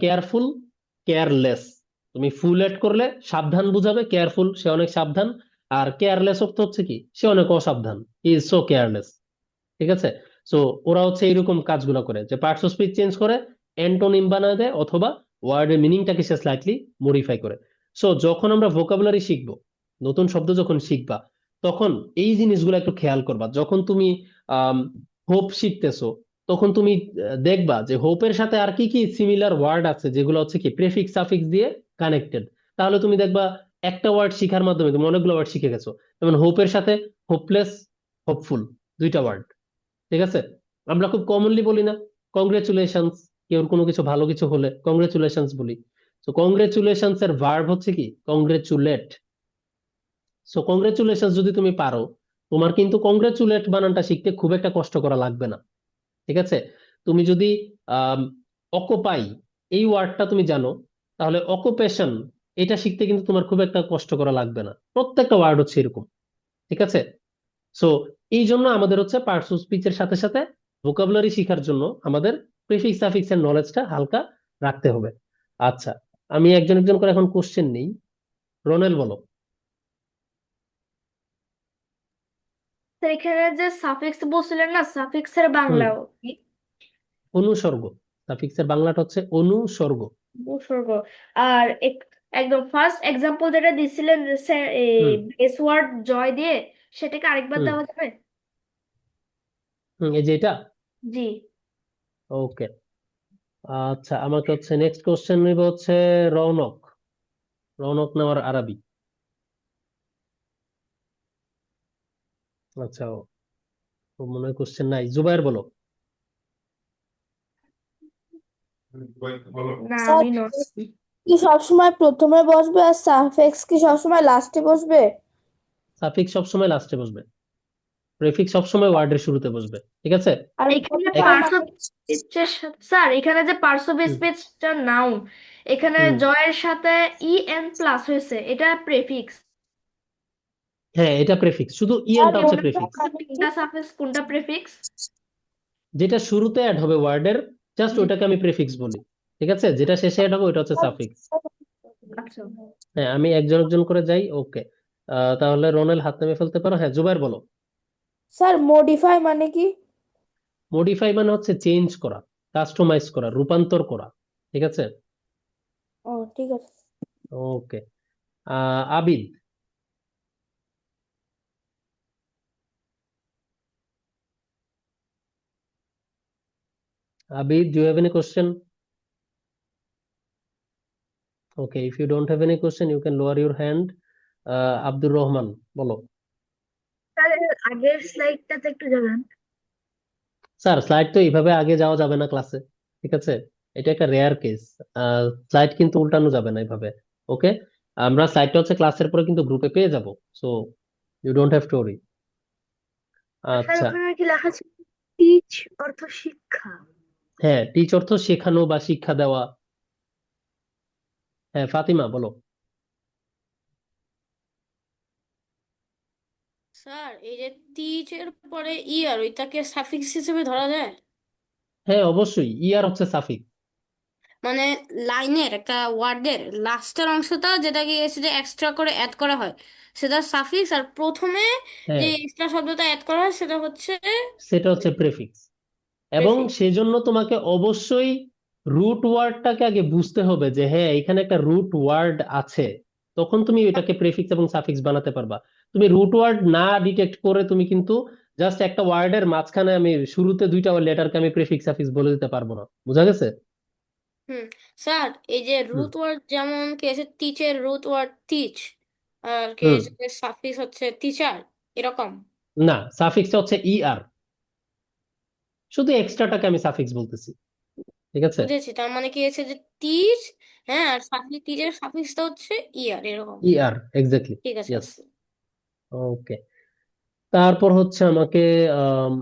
কেয়ারফুল, কেয়ারলেস। তুমি ফুল এড করলে সাবধান বুঝাবে, কেয়ারফুল সে অনেক সাবধান, আর কেয়ারলেস অর্থ হচ্ছে কি, সে অনেক অসাবধান, ইজ সো কেয়ারলেস। ঠিক আছে? সো ওরা হচ্ছে এইরকম কাজগুলো করে, যে পার্টস অফ স্পিচ চেঞ্জ করে, অ্যান্টোনিম বানায় দেয়, অথবা ওয়ার্ডের মিনিংটাকে সে স্লাইটলি মডিফাই করে। সো যখন আমরা ভোকাবুলারি শিখবো, নতুন শব্দ যখন শিখবা, তখন এই জিনিসগুলো একটু খেয়াল করবা। যখন তুমি হোপ শিখতেছো, তখন তুমি দেখবা যে হোপের সাথে আর কি কি সিমিলার ওয়ার্ড আছে, যেগুলো হচ্ছে কি প্রেফিক্স সাফিক্স দিয়ে কানেক্টেড। তাহলে তুমি দেখবা একটা ওয়ার্ড শিখার মাধ্যমে তুমি অনেকগুলো ওয়ার্ড শিখে গেছো। যেমন হোপের সাথে হোপলেস, হোপফুল, দুইটা ওয়ার্ড। ঠিক আছে? আমরা খুব কমনলি বলি না কংগ্রেচুলেশনস, কেউ কোনো কিছু ভালো কিছু হলে কংগ্রেচুলেশনস বলি। তো কংগ্রেচুলেশনস এর ভার্ব হচ্ছে কি, কংগ্রেচুলেট। সো কংগ্রেচুলেশনস যদি তুমি পারো, তোমার কিন্তু কংগ্রেচুলেট বানানটা শিখতে খুব একটা কষ্ট করা লাগবে না। ঠিক আছে? তুমি যদি অকুপাই এই ওয়ার্ডটা তুমি জানো, তাহলে অকুপেশন এটা শিখতে কিন্তু তোমার খুব একটা কষ্ট করা লাগবে না, প্রত্যেকটা ওয়ার্ড হচ্ছে এরকম। ঠিক আছে? সো এই জন্য আমাদের হচ্ছে পার্টস অফ স্পিচের সাথে সাথে ভোকাবুলারি শেখার জন্য আমাদের প্রিফিক্স সাফিক্স এর নলেজটা হালকা রাখতে হবে। আচ্ছা, আমি একজন একজন করে এখন কোশ্চেন নেই। রনেল বলো। তো এখানে যে সাফিক্স বলছিলেন না, সাফিক্সের হুম, বাংলাও কি? অনুসর্গ। সাফিক্সের বাংলাটা হচ্ছে অনুসর্গ। উপসর্গ। আর একদম ফার্স্ট এক্সাম্পল যেটা দিছিলেন যে হুম বেস ওয়ার্ড জয় দিয়ে, সেটাকে আরেকবার হুম দেওয়া যাবে? হুম, এই যে এটা। জি। ওকে, আচ্ছা, আমাকে হচ্ছে নেক্সট কোশ্চেন নিব হচ্ছে রৌনক। রৌনক নেওয়ার আরবি। আচ্ছা, ও মনে হয় কোশ্চেন নাই। জুবায়ের বলো। না, স্যার আমি নট। কি সবসময় প্রথমে বসবে আর সাফিক্স কি সবসময় লাস্টে বসবে? সাফিক্স সবসময় লাস্টে বসবে, প্রেফিক্স সবসময় ওয়ার্ডের শুরুতে বসবে। ঠিক আছে? আর এখানে মডিফাই এক- পার্টস অফ মানে স্পিচের স্যার, এখানে যে পার্টস অফ হুম স্পিচটা নাউন, এখানে হুম জয়ের সাথে ই এন প্লাস হয়েছে, এটা প্রেফিক্স। হ্যাঁ, এটা প্রেফিক্স, শুধু আর ইএনটা হচ্ছে মডিফাই প্রেফিক্স। মানে কি? কোনটা সাফিক্স কোনটা প্রেফিক্স? যেটা শুরুতে অ্যাড হবে ওয়ার্ডের, জাস্ট জি। ওটাকে আমি প্রেফিক্স বলি। ঠিক আছে? যেটা শেষে অ্যাড হবে ওটা হচ্ছে সাফিক্স। আচ্ছা। হ্যাঁ, আমি একজন একজন করে যাই। ওকে, তাহলে রনেল হাত নামিয়ে ফেলতে পারো। হ্যাঁ, জুবায়ের বলো। স্যার মডিফাই মানে কি? মডিফাই মানে হচ্ছে চেঞ্জ করা, কাস্টমাইজ করা, রূপান্তর করা। ঠিক আছে? ও ঠিক আছে। ওকে, Abid. Abid, do you have any question? Okay, if you don't have any question, you can lower your hand. Abdur Rahman বলো। তাহলে আগের স্লাইডটাতে একটু যাবেন। স্যার, স্লাইড তো এইভাবে আগে যাওয়া যাবে না ক্লাসে। ঠিক আছে? এটা একটা রেয়ার কেস, স্লাইড কিন্তু উল্টানো যাবে না এইভাবে। ওকে, আমরা স্লাইডটা হচ্ছে ক্লাসের পরে কিন্তু গ্রুপে পেয়ে যাব। So you don't have to worry. Sir আচ্ছা, ওখানে কি লেখা ছিল টিচ অর্থ শিক্ষা? হ্যাঁ, টিচ অর্থ শেখানো বা শিক্ষা দেওয়া। হ্যাঁ, ফাতিমা বলো। স্যার এই যে টিচের পরে ইয়ার ওইটাকে সাফিক্স হিসেবে ধরা যায়? হ্যাঁ, অবশ্যই ইয়ার হচ্ছে সাফিক্স। মানে লাইনের একটা ওয়ার্ডের লাস্টের অংশটা যেটাকে এসে যে এক্সট্রা করে অ্যাড করা হয় সেটা সাফিক্স, আর প্রথমে যে হ্যাঁ, এক্সট্রা শব্দটা অ্যাড করা হয় সেটা হচ্ছে সেটা হচ্ছে প্রেফিক্স। এবং প্রেফিক্স। সেজন্য তোমাকে অবশ্যই রুট ওয়ার্ডটাকে আগে বুঝতে হবে যে হ্যাঁ এখানে একটা রুট ওয়ার্ড আছে, তখন তুমি এটাকে প্রেফিক্স এবং সাফিক্স বানাতে পারবা। তুমি রুট ওয়ার্ড না ডিটেক্ট করে তুমি কিন্তু জাস্ট একটা ওয়ার্ডের মাঝখানে আমি শুরুতে দুইটা লেটারকে আমি প্রেফিক্স সাফিক্স বলে দিতে পারবো না। বুঝা গেছে? হুম। স্যার এই যে হুম। রুট ওয়ার্ড যেমন কি আছে টিচের রুট ওয়ার্ড টিচ, আর কি হুম। আছে সাফিক্স হচ্ছে টিচার, এরকম? না, সাফিক্সটা হচ্ছে ইআর, শুধু এক্সট্রাটাকে আমি সাফিক্স বলতেছি। ঠিক আছে? বুঝেছি, তার মানে কি আছে যে টিচ, হ্যাঁ, আর সাফিক্স টিচের সাফিক্সটা হচ্ছে ইয়ার, এরকম? E R, exactly. ঠিক আছে। ইয়েস। ওকে। তারপর হচ্ছে আমাকে আম,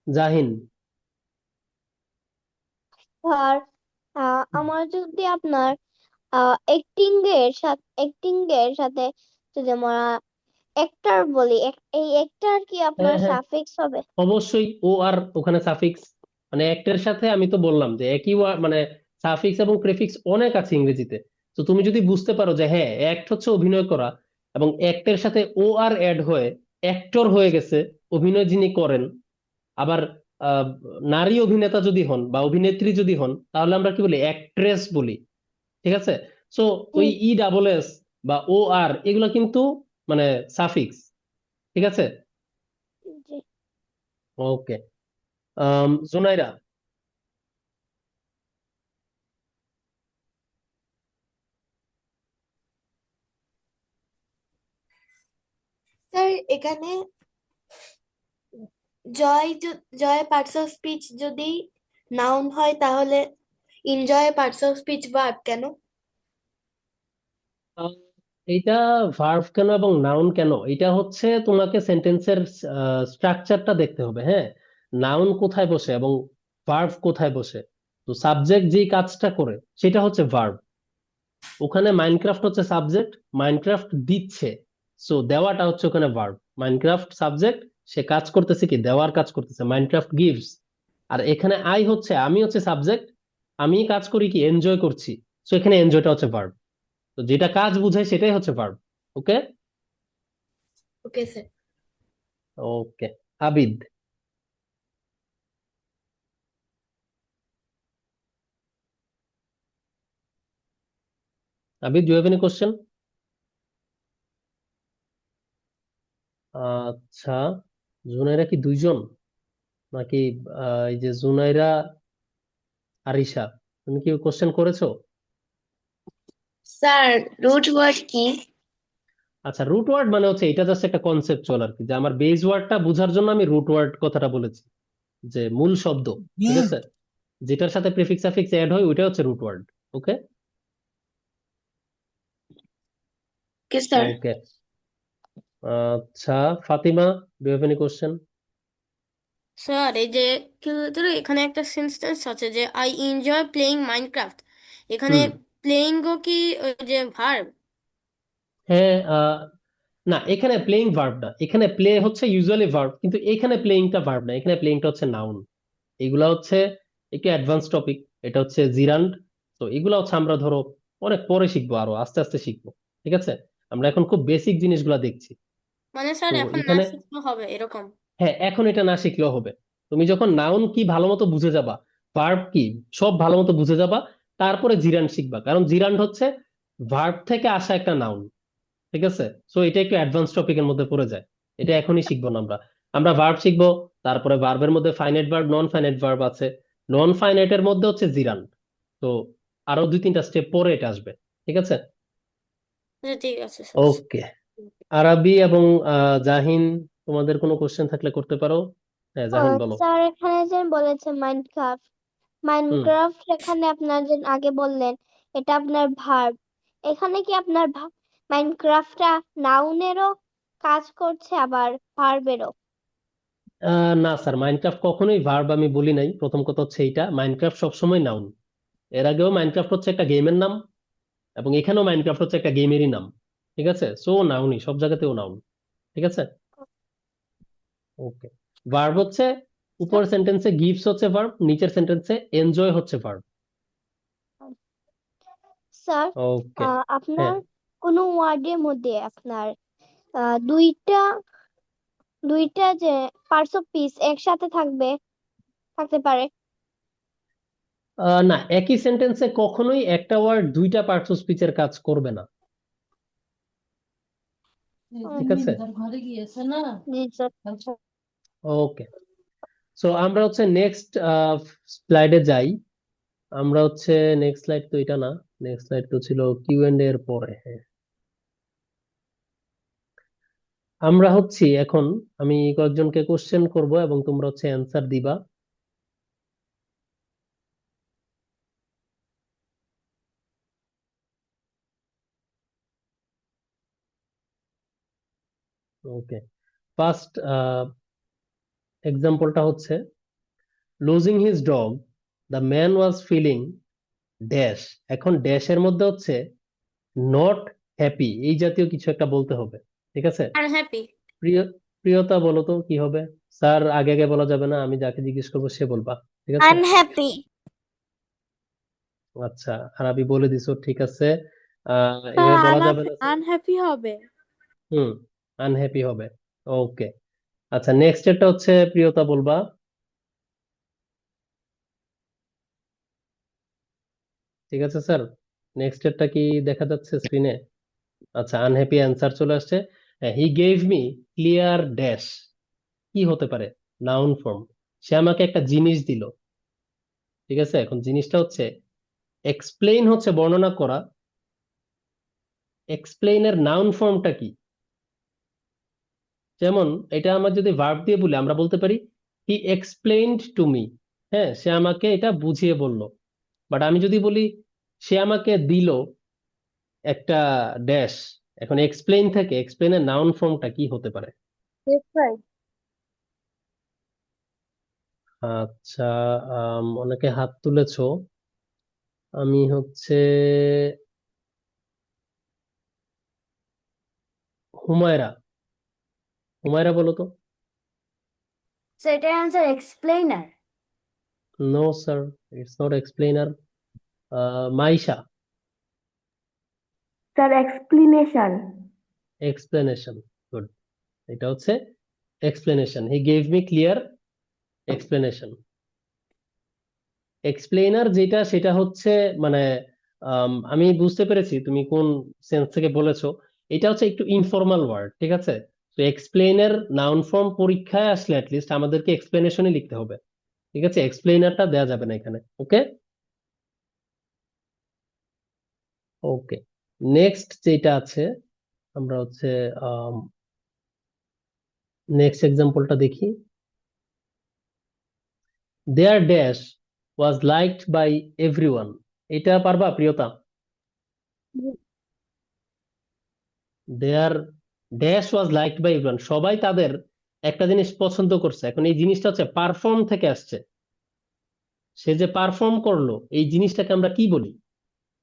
জাহিন। আর আমার যদি আপনার অ্যাক্টিং এর সাথে যদি আমরা অ্যাক্টর বলি, এই অ্যাক্টর কি আপনার হ্যাঁ, হ্যাঁ, সাফিক্স হবে? অবশ্যই ও আর ওখানে সাফিক্স। মানে একটার সাথে আমি তো বললাম যে একই মানে সাফিক্স এবং প্রেফিক্স অনেক আছে ইংরেজিতে। তো তুমি যদি বুঝতে পারো যে হ্যাঁ অ্যাক্ট হচ্ছে অভিনয় করা, এবং অ্যাক্টের সাথে ও আর অ্যাড হয়ে অ্যাক্টর হয়ে গেছে, অভিনয় যিনি করেন। আবার আহ, নারী অভিনেতা যদি হন বা অভিনেত্রী যদি হন তাহলে আমরা কি বলি, অ্যাক্ট্রেস বলি। ঠিক আছে? সো ওই ই ডাবল এস বা ও আর এগুলো কিন্তু মানে সাফিক্স। ঠিক আছে? জি। ওকে। জুনাইরা। স্যার এখানে জয় পার্টস অফ স্পিচ যদি নাউন হয় তাহলে enjoy parts of speech verb কেন? আহ, এইটা ভার্ব কেন এবং নাউন কেন, এটা হচ্ছে তোমাকে সেন্টেন্সের স্ট্রাকচারটা দেখতে হবে। হ্যাঁ, নাউন কোথায় বসে এবং ভার্ব কোথায় বসে। তো সাবজেক্ট যেই কাজটা করে সেটা হচ্ছে ভার্ব। ওখানে মাইনক্রাফট হচ্ছে সাবজেক্ট, মাইনক্রাফট দিচ্ছে, সো দেওয়াটা হচ্ছে ওখানে ভার্ব। মাইনক্রাফট সাবজেক্ট, সে কাজ করতেছে কি, দেওয়ার কাজ করতেছে, মাইনক্রাফট গিভস। আর এখানে আই হচ্ছে, আমি হচ্ছে সাবজেক্ট, আমি কাজ করি কি, এনজয় করছি, সো এখানে এনজয়টা হচ্ছে ভার্ব। তো যেটা কাজ বোঝায় সেটাই হচ্ছে verb. Okay. Okay sir. Okay. Abid. Abid, you have any question? আচ্ছা, জুনাইরা কি দুইজন নাকি এই যে জুনাইরা, আরিশা, তুমি কি কোশ্চেন করেছো? স্যার রুট ওয়ার্ড কি? আচ্ছা, রুট ওয়ার্ড মানে হচ্ছে এটা জাস্ট একটা কনসেপচুয়াল আর কি, যে আমার বেস ওয়ার্ডটা বোঝার জন্য আমি রুট ওয়ার্ড কথাটা বলেছি, যে মূল শব্দ। ঠিক আছে? যেটার সাথে প্রিফিক্স সাফিক্স অ্যাড হয় ওইটা হচ্ছে root word. Okay. Okay sir. Okay. আচ্ছা, Fatima, do have any question? Sir এই যে কি বলতে গেলে এখানে একটা সেন্টেন্স আছে যে আই এনজয় প্লেইং মাইনক্রাফট, এখানে হুম। প্লেইং ও কি ওই যে ভার্ব? হ্যাঁ, না, এখানে প্লেইং ভার্ব না, এখানে প্লে হচ্ছে ইউজুয়ালি ভার্ব, কিন্তু এখানে প্লেইংটা ভার্ব না, এখানে প্লেইংটা হচ্ছে নাউন। এগুলা হচ্ছে একটু অ্যাডভান্স টপিক। এটা হচ্ছে জিরান্ড। তো এগুলা হচ্ছে আমরা ধরো অনেক পরে শিখবো, আরো আস্তে আস্তে শিখবো। ঠিক আছে? আমরা এখন খুব বেসিক জিনিসগুলা দেখছি। মানে স্যার তো এখন না এখানে, শিখতে হবে এরকম? হ্যাঁ, এখন এটা না শিখলেও হবে। তুমি যখন নাউন কি ভালো মতো বুঝে যাবা, ভার্ব কি সব ভালো মতো বুঝে যাবা, তারপরে জিরান্ড শিখবা, কারণ জিরান্ড হচ্ছে ভার্ব থেকে আসা একটা নাউন। ঠিক আছে? সো এটা একটু অ্যাডভান্স টপিকের মধ্যে পড়ে যায়। এটা এখনই শিখবো না আমরা। আমরা ভার্ব শিখবো, তারপরে ভার্বের মধ্যে finite verb, non finite verb আছে, নন ফাইনাইটের মধ্যে হচ্ছে জিরান্ড। তো আরো দুই তিনটা স্টেপ পরে এটা আসবে। ঠিক আছে? আচ্ছা ঠিক আছে স্যার। ওকে। আরাবি এবং জাহিন, তোমাদের কোনো কোশ্চেন থাকলে করতে পারো। হ্যাঁ, জাহিন বলো। স্যার এখানে যে বলেছে মাইনক্রাফট, হুম। মাইনক্রাফট এখানে আপনার যে আগে বললেন এটা আপনার ভার্ব, এখানে কি আপনার মাইনক্রাফটটা নাউনেরও কাজ করছে আবার ভার্বেরও? না স্যার, মাইনক্রাফট কখনোই ভার্ব আমি বলি নাই। প্রথম কথা হচ্ছে এইটা, মাইনক্রাফট সবসময় নাউন। এর আগেও মাইনক্রাফট হচ্ছে একটা গেমের নাম, এবং এখানেও মাইনক্রাফট হচ্ছে একটা গেমেরই নাম, ঠিক আছে? সো নাউনই, সব জায়গাতেও নাউন, ঠিক আছে? ওকে, ভার্ব হচ্ছে উপর সেন্টেন্সে গিভস হচ্ছে ভার্ব, নিচের সেন্টেন্সে এনজয় হচ্ছে ভার্ব। স্যার ওকে, আপনার হ্যাঁ। কোনো ওয়ার্ডের মধ্যে আপনার দুইটা দুইটা যে পার্টস অফ স্পিচ একসাথে থাকতে পারে। না, একই সেন্টেন্সে কখনোই একটা ওয়ার্ড দুইটা পার্টস অফ স্পিচের কাজ করবে না, ঠিক আছে? জি স্যার। ওকে, সো আমরা হচ্ছে নেক্সট স্লাইডে যাই। আমরা হচ্ছে নেক্সট স্লাইড তো এটা না, নেক্সট স্লাইড তো ছিল কিউ এন্ড এর পরে। হ্যাঁ, আমরা হচ্ছে এখন, আমি কয়েকজনকে কোশ্চেন করব এবং তোমরা হচ্ছে অ্যান্সার দিবা। ওকে, ফার্স্ট এক্সাম্পলটা হচ্ছে losing his dog the man was feeling dash. এখন ড্যাশের মধ্যে হচ্ছে নট হ্যাপি, এই জাতীয় কিছু একটা বলতে হবে, ঠিক আছে? আনহ্যাপি। প্রিয় প্রিয়তা বলো তো কি হবে? স্যার আগে আগে বলা যাবে না, আমি যাকে জিজ্ঞেস করবো সে বলবা, ঠিক আছে? আনহ্যাপি। আচ্ছা, আরবি বলে দিছো, ঠিক আছে। এভাবে বলা যাবে না স্যার। আনহ্যাপি হবে। হুম, আনহ্যাপি হবে। ওকে, আচ্ছা, নেক্সট এটা হচ্ছে প্রিয়তা বলবা। ঠিক আছে স্যার, নেক্সট এরটা কি দেখা যাচ্ছে স্ক্রিনে? আচ্ছা, আনহ্যাপি অ্যান্সার চলে আসছে। হি গেভ মি ক্লিয়ার ড্যাশ, কি হতে পারে? Noun form. সে আমাকে একটা জিনিস দিল, ঠিক আছে? এখন জিনিসটা হচ্ছে এক্সপ্লেইন, হচ্ছে বর্ণনা করা। এক্সপ্লেইনের নাউন ফর্মটা কি? যেমন এটা আমরা যদি ভার্ব দিয়ে বলি, আমরা বলতে পারি হি এক্সপ্লেইনড টু মি, হ্যাঁ, সে আমাকে এটা বুঝিয়ে বলল। বাট আমি যদি বলি সে আমাকে দিল একটা ড্যাশ, এখন এক্সপ্লেইন থেকে এক্সপ্লেইনের নাউন ফর্মটা কি হতে পারে? আচ্ছা, অনেকে হাত তুলেছো। আমি হচ্ছে হুমায়রা, হুমায়রা বলো তো। সেটার answer explainer. No sir, it's not explainer. Maisha. Sir explanation. Explanation, good. এটা হচ্ছে explanation, he gave me clear explanation. Explainer যেটা, সেটা হচ্ছে মানে আমি বুঝতে পেরেছি তুমি কোন সেন্স থেকে বলেছো। এটা হচ্ছে একটু ইনফর্মাল ওয়ার্ড, ঠিক আছে? তো এক্সপ্লেইনের নাউন ফর্ম পরীক্ষায় আসলে অ্যাটলিস্ট আমাদেরকে এক্সপ্লেনেশনই লিখতে হবে, ঠিক আছে? এক্সপ্লেইনারটা দেয়া যাবে না এখানে। ওকে, ওকে, নেক্সট যেটা আছে, আমরা হচ্ছে নেক্সট এক্সাম্পলটা দেখি। There dash was liked by everyone, এটা পারবা Priyota? There dash was liked by everyone, সবাই তাদের একটা জিনিস পছন্দ করছে। এখন এই জিনিসটা হচ্ছে পারফর্ম থেকে আসছে, সে যে পারফর্ম করলো, এই জিনিসটাকে আমরা কি বলি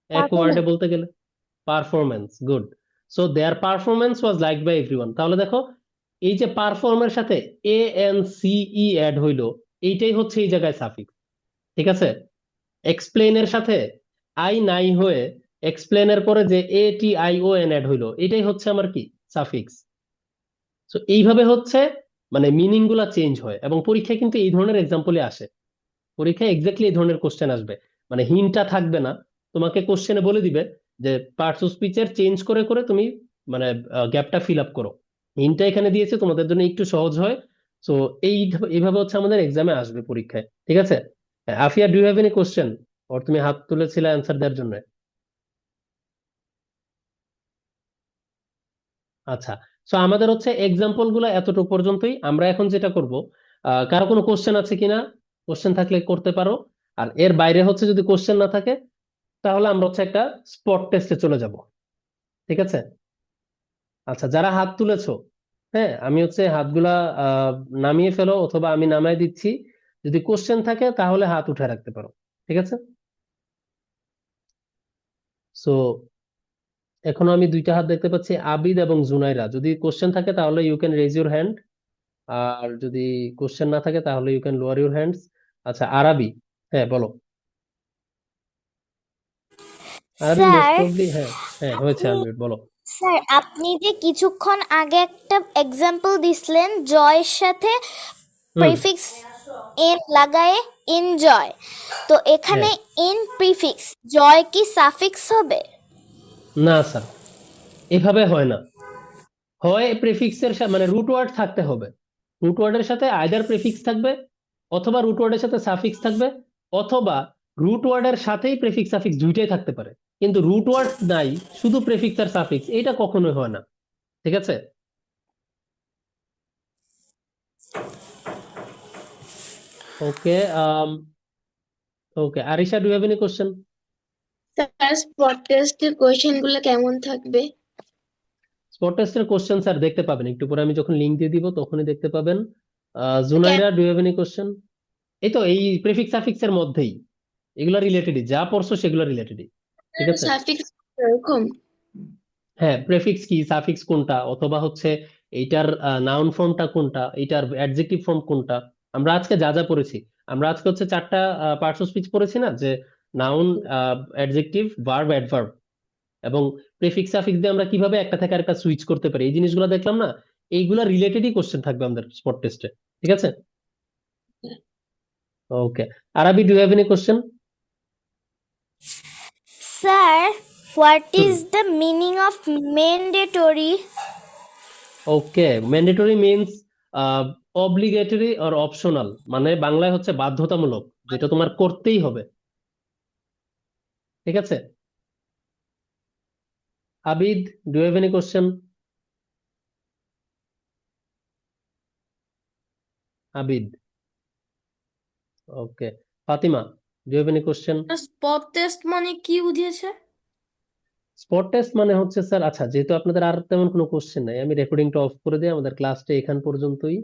এক ওয়ার্ডে বলতে গেলে? Performance, good. So their performance was liked by everyone. তাহলে দেখো, এই যে পারফর্মের সাথে A N C E add হইলো, এইটাই হচ্ছে এই জায়গায় সাফিক্স, ঠিক আছে? এক্সপ্লেনের সাথে আই নাই হয়ে এক্সপ্লেনের পরে যে A T I O N add হইলো, এটাই হচ্ছে আমার কি সাফিক্স। তো এইভাবে হচ্ছে মানে মিনিং গুলা চেঞ্জ হয়, এবং পরীক্ষায় কিন্তু এই ধরনের এক্সাম্পলে আসে। পরীক্ষায় এক্স্যাক্টলি এই ধরনের কোশ্চেন আসবে, মানে হিন্টটা থাকবে না, তোমাকে কোশ্চেনে বলে দিবে যে পার্টস অফ স্পিচের চেঞ্জ করে করে তুমি মানে গ্যাপটা ফিল আপ করো। হিন্টটা এখানে দিয়েছে তোমাদের জন্য একটু সহজ হয়। তো এইভাবে হচ্ছে আমাদের এক্সামে আসবে পরীক্ষায়, ঠিক আছে? Afia, do you have any question? ওর তুমি হাত তুলেছিলে অ্যান্সার দেওয়ার জন্য। আচ্ছা, সো আমাদের হচ্ছে এক্সাম্পল গুলো এতটুকু পর্যন্তই। আমরা এখন যেটা করব, কারো কোনো কোশ্চেন আছে কিনা? কোশ্চেন থাকলে করতে পারো। আর এর বাইরে হচ্ছে যদি কোশ্চেন না থাকে, তাহলে আমরা হচ্ছে একটা স্পট টেস্টে চলে যাব, ঠিক আছে? আচ্ছা, যারা হাত তুলেছো, হ্যাঁ, আমি হচ্ছে হাতগুলা নামিয়ে ফেলো, অথবা আমি নামায় দিচ্ছি। যদি কোশ্চেন থাকে তাহলে হাত উঠে রাখতে পারো, ঠিক আছে? সো এখনো আমি দুইটা হাত দেখতে পাচ্ছি, আবিদ এবং জুনাইরা। যদি কোশ্চেন থাকে তাহলে you can raise your hand, আর যদি কোশ্চেন না থাকে তাহলে you can lower your hands. আচ্ছা, আরাবি, হ্যাঁ বলো। আরাবি মোস্ট স্যার প্রবলি, হ্যাঁ হ্যাঁ হয়েছে, আপনি আনমিউট, বলো। স্যার আপনি যে কিছুক্ষণ আগে একটা এক্সাম্পল দিছিলেন জয়ের সাথে হুম, প্রিফিক্স এন লাগায়ে এনজয়, তো এখানে হ্যাঁ, এন প্রিফিক্স জয় কি সাফিক্স হবে? না স্যার, এভাবে হয় না। হয় প্রেফিক্সের সাথে মানে রুট ওয়ার্ড থাকতে হবে, রুট ওয়ার্ডের সাথে আইদার প্রেফিক্স থাকবে, অথবা রুট ওয়ার্ডের সাথে সাফিক্স থাকবে, অথবা রুট ওয়ার্ডের সাথেই প্রেফিক্স সাফিক্স দুইটাই থাকতে পারে। কিন্তু রুট ওয়ার্ড নাই, শুধু প্রেফিক্স আর সাফিক্স, এটা কখনোই হয় না। ঠিক আছে? Okay, okay, Arisha, do you have any question? Sir spot টেস্টের কোয়েশ্চেন গুলো কেমন থাকবে? স্পট টেস্টের কোশ্চেন স্যার দেখতে পাবেন একটু পরে, আমি যখন লিঙ্ক দিয়ে দিব তখনই দেখতে পাবেন। Junaira, do you have any question? এই তো এই প্রেফিক্স সাফিক্স এর মধ্যেই, এগুলা রিলেটেডই, যা পড়ছো সেগুলো রিলেটেডই। ঠিক আছে? সাফিক্স এরকম? হ্যাঁ, প্রেফিক্স কি, সাফিক্স কোনটা, অথবা হচ্ছে এইটার নাউন ফর্মটা কোনটা, এইটার অ্যাডজেক্টিভ ফর্ম কোনটা। আমরা আজকে যা যা পড়েছি, আমরা আজকে হচ্ছে 4টা পার্টস অফ স্পিচ পড়েছি না, যে নাউন, অ্যাডজেক্টিভ, ভার্ব, অ্যাডভার্ব, এবং প্রেফিক্স সাফিক্স দিয়ে আমরা কিভাবে একটা থেকে আরেকটা সুইচ করতে পারি, এই জিনিসগুলো দেখলাম না। এইগুলা রিলেটেডই কোশ্চেন থাকবে আমাদের স্পট টেস্টে। ঠিক আছে? Okay, Arabi, do you have any question? Sir what hmm, is the meaning of mandatory? Okay, mandatory means obligatory or optional, মানে বাংলায় হচ্ছে বাধ্যতামূলক, যেটা তোমার করতেই হবে। ঠিক আছে? Abid, do you have any question? Abid, okay. Fatima, do you have any question? Spot test মানে কি বুঝিয়েছে? স্পট টেস্ট মানে হচ্ছে স্যার, আচ্ছা যেহেতু আপনাদের আর তেমন কোনো কোশ্চেন নাই, আমি রেকর্ডিংটা অফ করে দিই, আমাদের ক্লাসটা এখান পর্যন্তই।